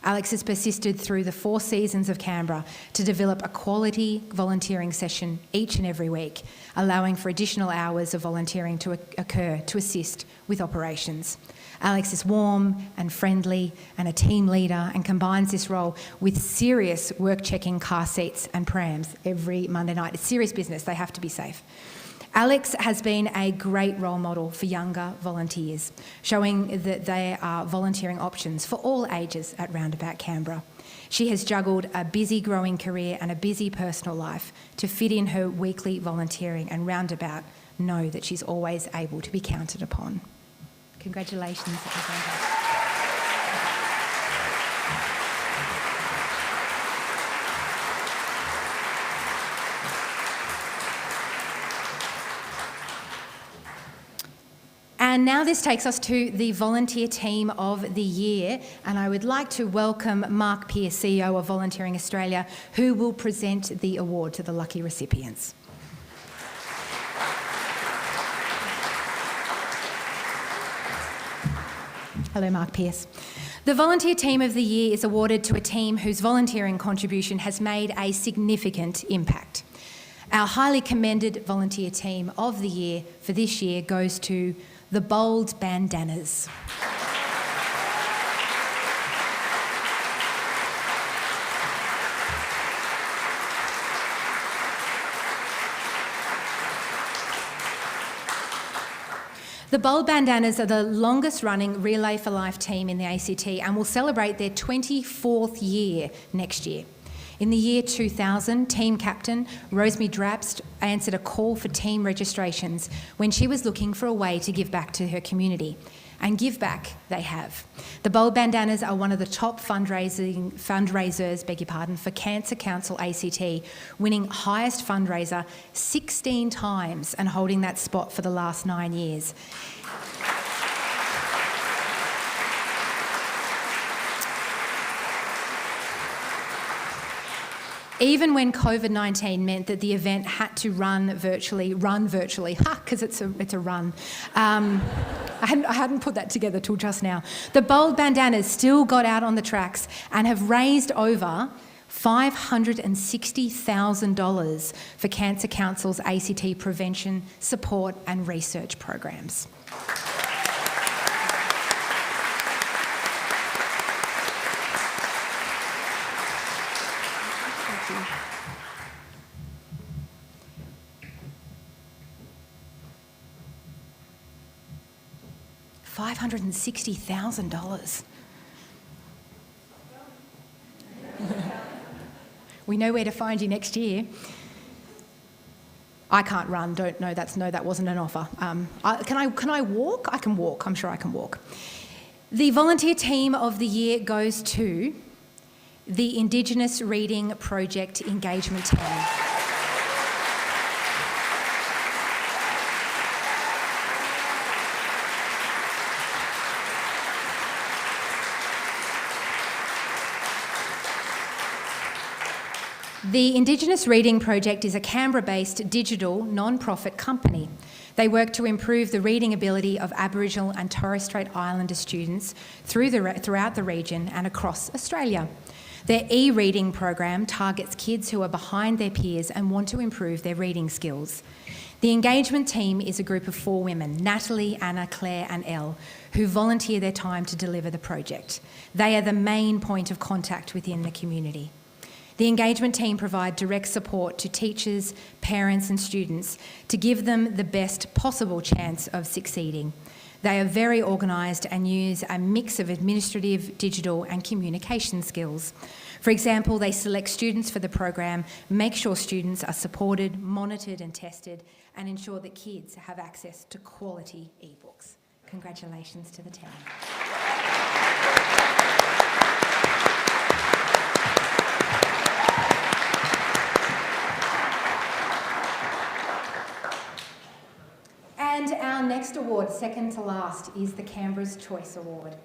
Alex has persisted through the 4 seasons of Canberra to develop a quality volunteering session each and every week, allowing for additional hours of volunteering to occur to assist with operations. Alex is warm and friendly and a team leader and combines this role with serious work-checking car seats and prams every Monday night. It's serious business, they have to be safe. Alex has been a great role model for younger volunteers, showing that there are volunteering options for all ages at Roundabout Canberra. She has juggled a busy growing career and a busy personal life to fit in her weekly volunteering, and Roundabout know that she's always able to be counted upon. Congratulations, Alexandra. And now this takes us to the Volunteer Team of the Year, and I would like to welcome Mark Pearce, CEO of Volunteering Australia, who will present the award to the lucky recipients. Hello, Mark Pearce. The Volunteer Team of the Year is awarded to a team whose volunteering contribution has made a significant impact. Our highly commended Volunteer Team of the Year for this year goes to the Bold Bandanas. The Bold Bandanas are the longest running Relay for Life team in the ACT and will celebrate their 24th year next year. In the year 2000, team captain Rosemary Drabst answered a call for team registrations when she was looking for a way to give back to her community. And give back they have. The Bold Bandanas are one of the top fundraisers, for Cancer Council ACT, winning highest fundraiser 16 times and holding that spot for the last 9 years. Even when COVID-19 meant that the event had to run virtually, because it's a run. I hadn't put that together till just now. The Bold Bandanas still got out on the tracks and have raised over $560,000 for Cancer Council's ACT prevention, support and research programs. $560,000. We know where to find you next year. I can't run. That wasn't an offer. Can I walk? I can walk. I'm sure I can walk. The volunteer team of the year goes to the Indigenous Reading Project Engagement Team. The Indigenous Reading Project is a Canberra-based digital non-profit company. They work to improve the reading ability of Aboriginal and Torres Strait Islander students throughout the region and across Australia. Their e-reading program targets kids who are behind their peers and want to improve their reading skills. The engagement team is a group of 4 women, Natalie, Anna, Claire and Elle, who volunteer their time to deliver the project. They are the main point of contact within the community. The engagement team provide direct support to teachers, parents and students to give them the best possible chance of succeeding. They are very organised and use a mix of administrative, digital and communication skills. For example, they select students for the program, make sure students are supported, monitored and tested, and ensure that kids have access to quality ebooks. Congratulations to the team. And our next award, second to last, is the Canberra's Choice Award.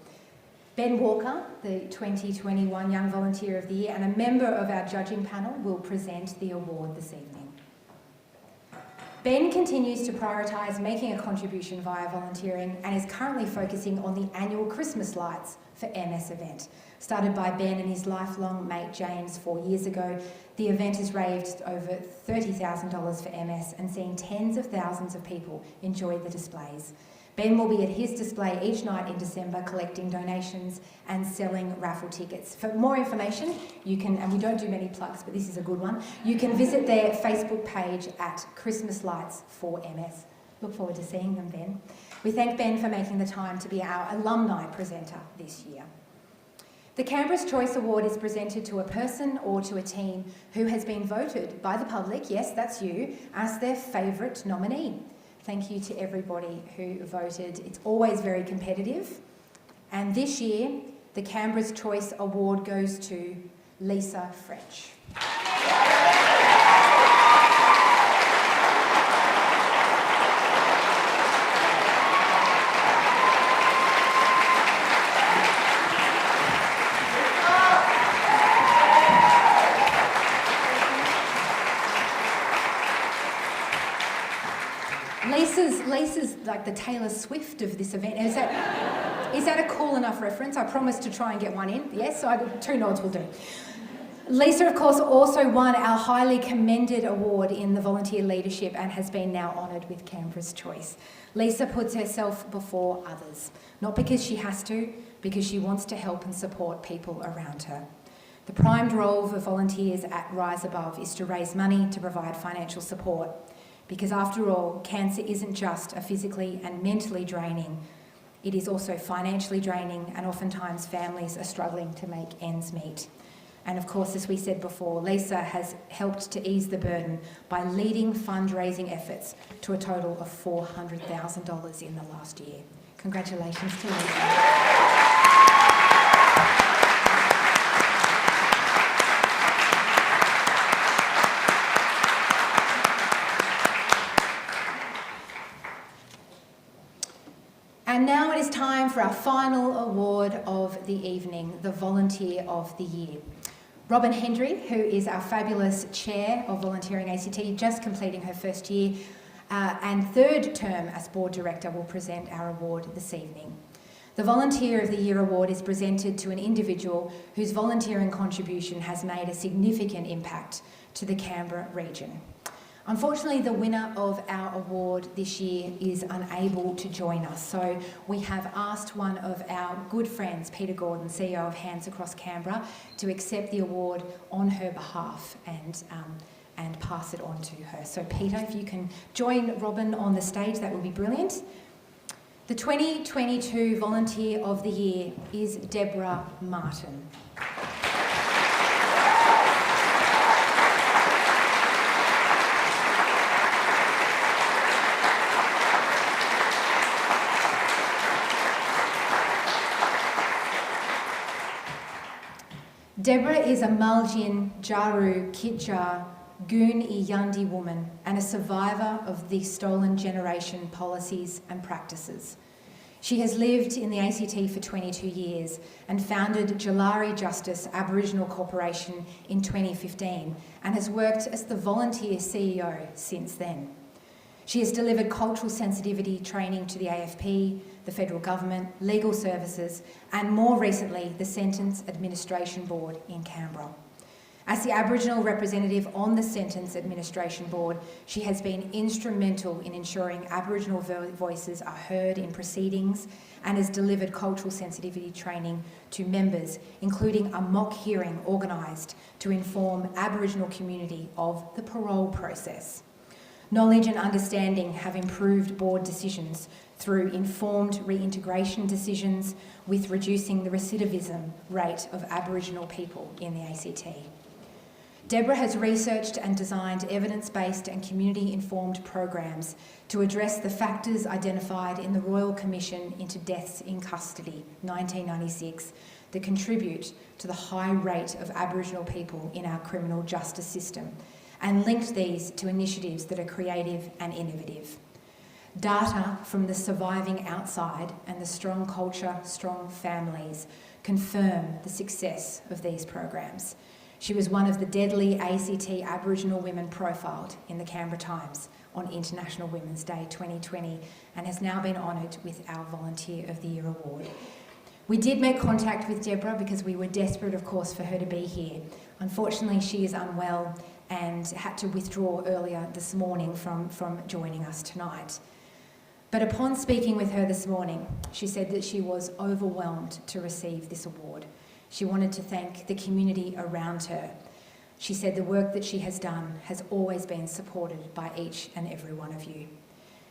Ben Walker, the 2021 Young Volunteer of the Year and a member of our judging panel, will present the award this evening. Ben continues to prioritise making a contribution via volunteering and is currently focusing on the annual Christmas lights for MS event. Started by Ben and his lifelong mate James 4 years ago, the event has raised over $30,000 for MS and seen tens of thousands of people enjoy the displays. Ben will be at his display each night in December collecting donations and selling raffle tickets. For more information, you can, and we don't do many plugs, but this is a good one, you can visit their Facebook page at Christmas Lights for MS. Look forward to seeing them, Ben. We thank Ben for making the time to be our alumni presenter this year. The Canberra's Choice Award is presented to a person or to a team who has been voted by the public, yes, that's you, as their favourite nominee. Thank you to everybody who voted. It's always very competitive. And this year, the Canberra's Choice Award goes to Lisa French. Lisa's like the Taylor Swift of this event. Is that a cool enough reference? I promised to try and get one in. Yes, so 2 nods will do. Lisa, of course, also won our highly commended award in the volunteer leadership and has been now honoured with Canberra's Choice. Lisa puts herself before others, not because she has to, because she wants to help and support people around her. The primed role for volunteers at Rise Above is to raise money to provide financial support, because after all, cancer isn't just a physically and mentally draining, it is also financially draining, and oftentimes families are struggling to make ends meet. And of course, as we said before, Lisa has helped to ease the burden by leading fundraising efforts to a total of $400,000 in the last year. Congratulations to Lisa. And now it is time for our final award of the evening, the Volunteer of the Year. Robin Hendry, who is our fabulous chair of VolunteeringACT, just completing her first year and third term as board director, will present our award this evening. The Volunteer of the Year award is presented to an individual whose volunteering contribution has made a significant impact to the Canberra region. Unfortunately, the winner of our award this year is unable to join us, so we have asked one of our good friends, Peter Gordon, CEO of Hands Across Canberra, to accept the award on her behalf and pass it on to her. So Peter, if you can join Robin on the stage, that would be brilliant. The 2022 Volunteer of the Year is Deborah Martin. Deborah is a Maljin, Jaru, Kitjar, Goon Yandi woman and a survivor of the stolen generation policies and practices. She has lived in the ACT for 22 years and founded Jalari Justice Aboriginal Corporation in 2015 and has worked as the volunteer CEO since then. She has delivered cultural sensitivity training to the AFP, the federal government, legal services, and more recently, the Sentence Administration Board in Canberra. As the Aboriginal representative on the Sentence Administration Board, she has been instrumental in ensuring Aboriginal voices are heard in proceedings and has delivered cultural sensitivity training to members, including a mock hearing organised to inform Aboriginal community of the parole process. Knowledge and understanding have improved board decisions through informed reintegration decisions with reducing the recidivism rate of Aboriginal people in the ACT. Deborah has researched and designed evidence-based and community-informed programs to address the factors identified in the Royal Commission into Deaths in Custody, 1996, that contribute to the high rate of Aboriginal people in our criminal justice system, and linked these to initiatives that are creative and innovative. Data from the Surviving Outside and the Strong Culture, Strong Families confirm the success of these programs. She was one of the deadly ACT Aboriginal women profiled in the Canberra Times on International Women's Day 2020 and has now been honoured with our Volunteer of the Year award. We did make contact with Deborah because we were desperate, of course, for her to be here. Unfortunately, she is unwell and had to withdraw earlier this morning from joining us tonight. But upon speaking with her this morning, she said that she was overwhelmed to receive this award. She wanted to thank the community around her. She said the work that she has done has always been supported by each and every one of you.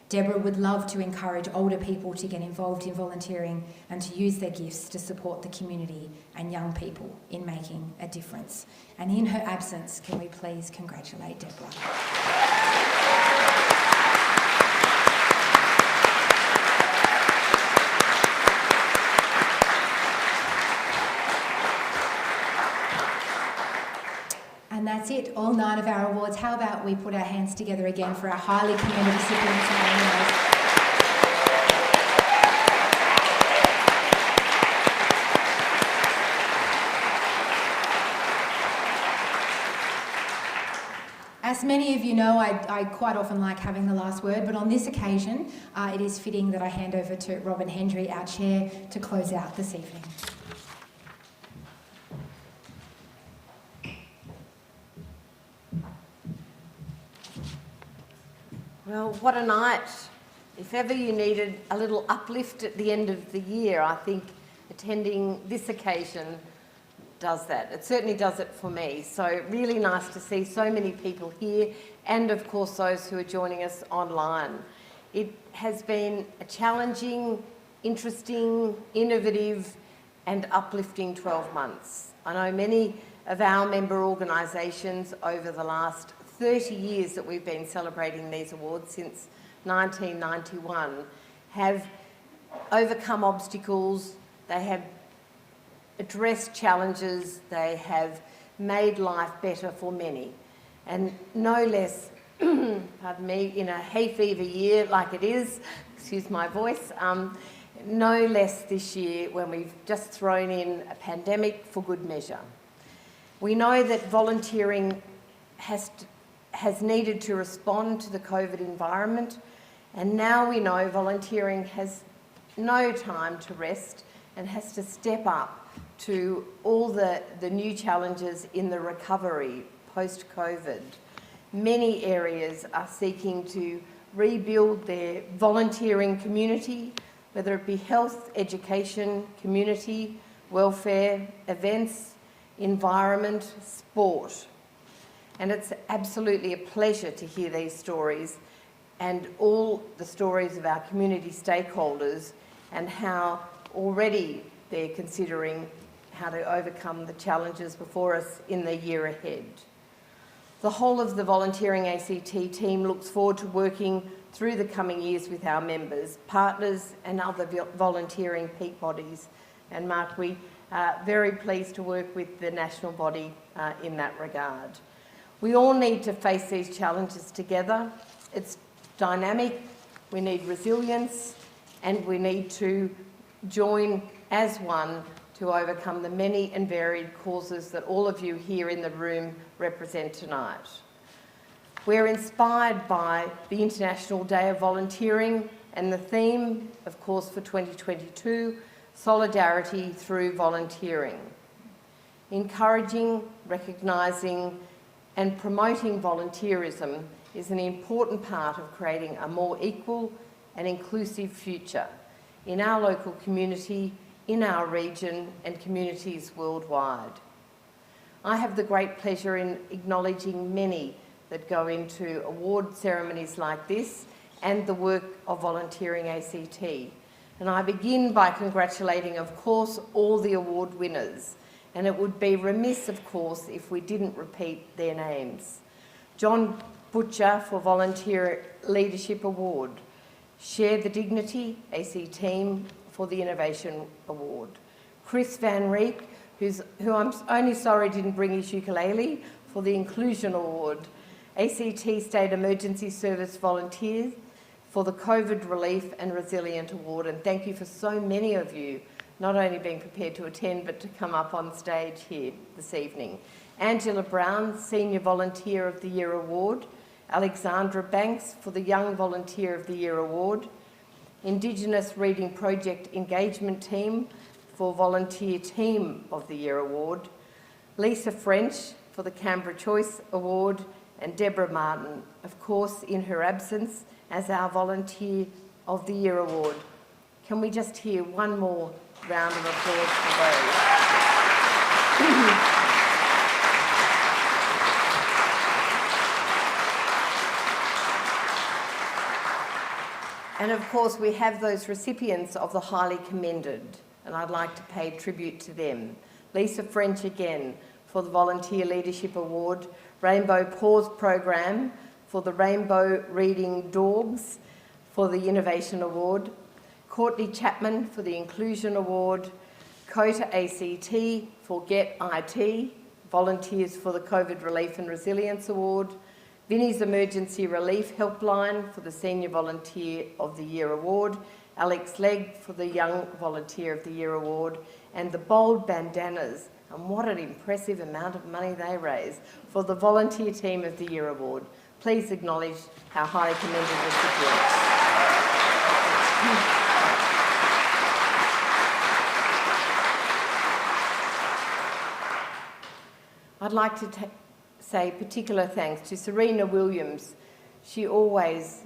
Deborah would love to encourage older people to get involved in volunteering and to use their gifts to support the community and young people in making a difference. And in her absence, can we please congratulate Deborah? And that's it, all 9 of our awards. How about we put our hands together again for our highly commended recipients and honorees. As many of you know, I quite often like having the last word, but on this occasion, it is fitting that I hand over to Robin Hendry, our chair, to close out this evening. Well, what a night. If ever you needed a little uplift at the end of the year, I think attending this occasion does that. It certainly does it for me. So really nice to see so many people here and of course those who are joining us online. It has been a challenging, interesting, innovative and uplifting 12 months. I know many of our member organisations over the last 30 years that we've been celebrating these awards since 1991 have overcome obstacles, they have addressed challenges, they have made life better for many. And no less, pardon me, in a hay fever year like it is, excuse my voice, no less this year when we've just thrown in a pandemic for good measure. We know that volunteering has needed to respond to the COVID environment, and now we know volunteering has no time to rest and has to step up to all the new challenges in the recovery post-COVID. Many areas are seeking to rebuild their volunteering community, whether it be health, education, community, welfare, events, environment, sport. And it's absolutely a pleasure to hear these stories and all the stories of our community stakeholders and how already they're considering how to overcome the challenges before us in the year ahead. The whole of the VolunteeringACT team looks forward to working through the coming years with our members, partners and other volunteering peak bodies. And Mark, we are very pleased to work with the national body in that regard. We all need to face these challenges together. It's dynamic, we need resilience, and we need to join as one to overcome the many and varied causes that all of you here in the room represent tonight. We're inspired by the International Day of Volunteering and the theme, of course, for 2022, Solidarity Through Volunteering. Encouraging, recognising and promoting volunteerism is an important part of creating a more equal and inclusive future in our local community, in our region and communities worldwide. I have the great pleasure in acknowledging many that go into award ceremonies like this and the work of VolunteeringACT. And I begin by congratulating, of course, all the award winners. And it would be remiss, of course, if we didn't repeat their names. John Butcher for Volunteer Leadership Award. Share the Dignity AC Team for the Innovation Award. Chris Van Rieck, who I'm only sorry didn't bring his ukulele, for the Inclusion Award. ACT State Emergency Service Volunteers for the COVID Relief and Resilient Award. And thank you for so many of you not only being prepared to attend, but to come up on stage here this evening. Angela Brown, Senior Volunteer of the Year Award. Alexandra Banks for the Young Volunteer of the Year Award. Indigenous Reading Project Engagement Team for Volunteer Team of the Year Award. Lisa French for the Canberra Choice Award. And Deborah Martin, of course, in her absence, as our Volunteer of the Year Award. Can we just hear one more round of applause for those? And of course, we have those recipients of the highly commended, and I'd like to pay tribute to them. Lisa French again for the Volunteer Leadership Award, Rainbow Pause Program for the Rainbow Reading Dogs for the Innovation Award, Courtney Chapman for the Inclusion Award, Kota ACT for Get IT, Volunteers for the COVID Relief and Resilience Award, Vinnie's Emergency Relief Helpline for the Senior Volunteer of the Year Award, Alex Legg for the Young Volunteer of the Year Award, and the Bold Bandanas, and what an impressive amount of money they raise, for the Volunteer Team of the Year Award. Please acknowledge our highly commended recipients. I'd like to say particular thanks to Serena Williams. She always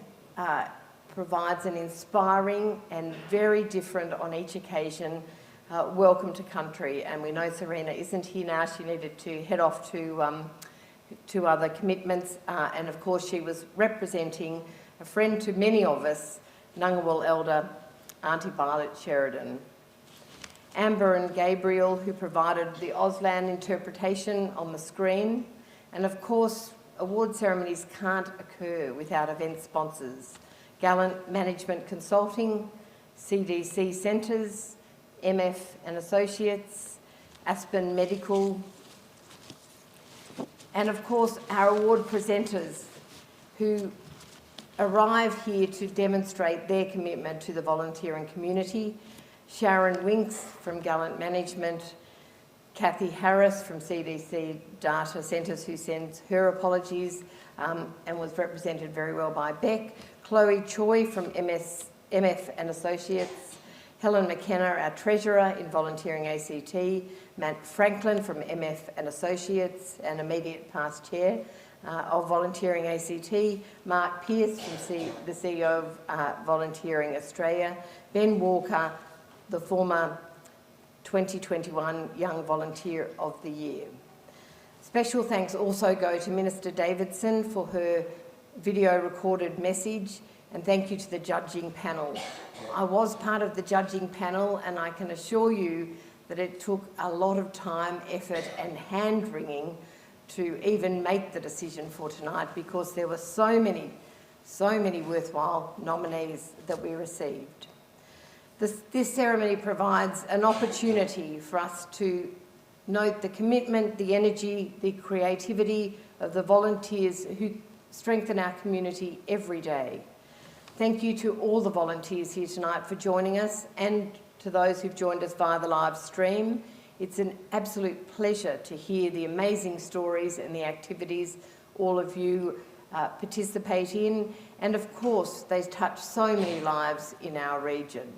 provides an inspiring and very different on each occasion welcome to country. And we know Serena isn't here now. She needed to head off to other commitments. And of course, she was representing a friend to many of us, Ngunnawal Elder Auntie Violet Sheridan. Amber and Gabriel, who provided the Auslan interpretation on the screen. And of course, award ceremonies can't occur without event sponsors. Gallant Management Consulting, CDC Centres, MF and Associates, Aspen Medical, and of course our award presenters who arrive here to demonstrate their commitment to the volunteering community. Sharon Winks from Gallant Management, Kathy Harris from CDC Data Centres, who sends her apologies and was represented very well by Beck, Chloe Choi from MF and Associates, Helen McKenna, our Treasurer in VolunteeringACT, Matt Franklin from MF and Associates and immediate past Chair of VolunteeringACT, Mark Pearce from the CEO of Volunteering Australia, Ben Walker, the former 2021 Young Volunteer of the Year. Special thanks also go to Minister Davidson for her video recorded message, and thank you to the judging panel. I was part of the judging panel, and I can assure you that it took a lot of time, effort and hand-wringing to even make the decision for tonight, because there were so many worthwhile nominees that we received. This ceremony provides an opportunity for us to note the commitment, the energy, the creativity of the volunteers who strengthen our community every day. Thank you to all the volunteers here tonight for joining us, and to those who've joined us via the live stream. It's an absolute pleasure to hear the amazing stories and the activities all of you participate in, and of course they touch so many lives in our region.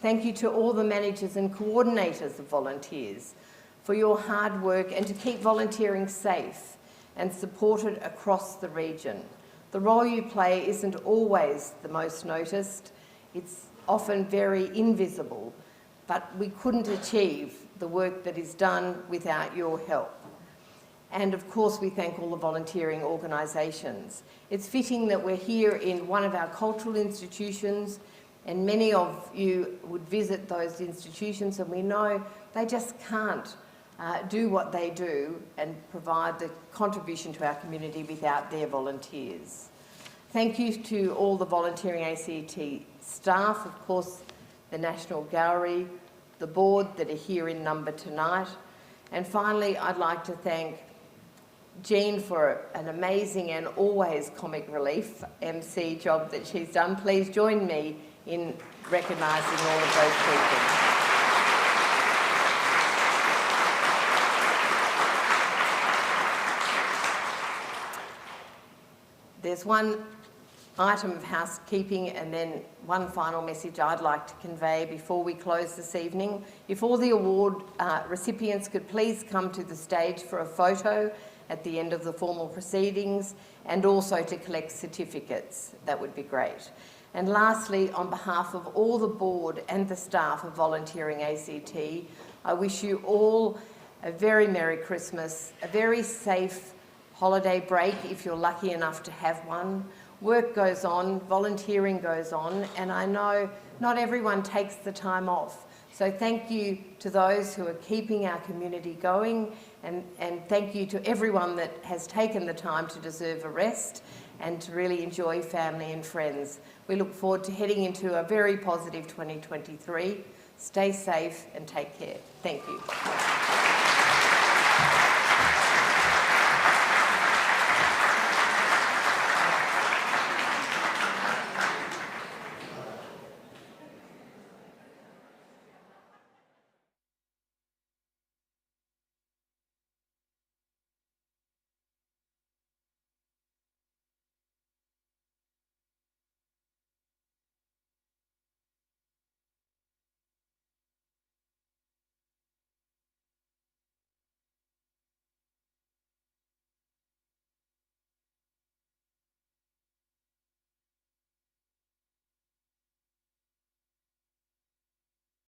Thank you to all the managers and coordinators of volunteers for your hard work and to keep volunteering safe and supported across the region. The role you play isn't always the most noticed. It's often very invisible, but we couldn't achieve the work that is done without your help. And of course, we thank all the volunteering organisations. It's fitting that we're here in one of our cultural institutions, and many of you would visit those institutions, and we know they just can't do what they do and provide the contribution to our community without their volunteers. Thank you to all the VolunteeringACT staff, of course, the National Gallery, the board that are here in number tonight. And finally, I'd like to thank Jean for an amazing and always comic relief MC job that she's done. Please join me in recognising all of those people. There's one item of housekeeping and then one final message I'd like to convey before we close this evening. If all the award recipients could please come to the stage for a photo at the end of the formal proceedings, and also to collect certificates, that would be great. And lastly, on behalf of all the board and the staff of VolunteeringACT, I wish you all a very Merry Christmas, a very safe holiday break if you're lucky enough to have one. Work goes on, volunteering goes on, and I know not everyone takes the time off. So thank you to those who are keeping our community going, and thank you to everyone that has taken the time to deserve a rest and to really enjoy family and friends. We look forward to heading into a very positive 2023. Stay safe and take care. Thank you.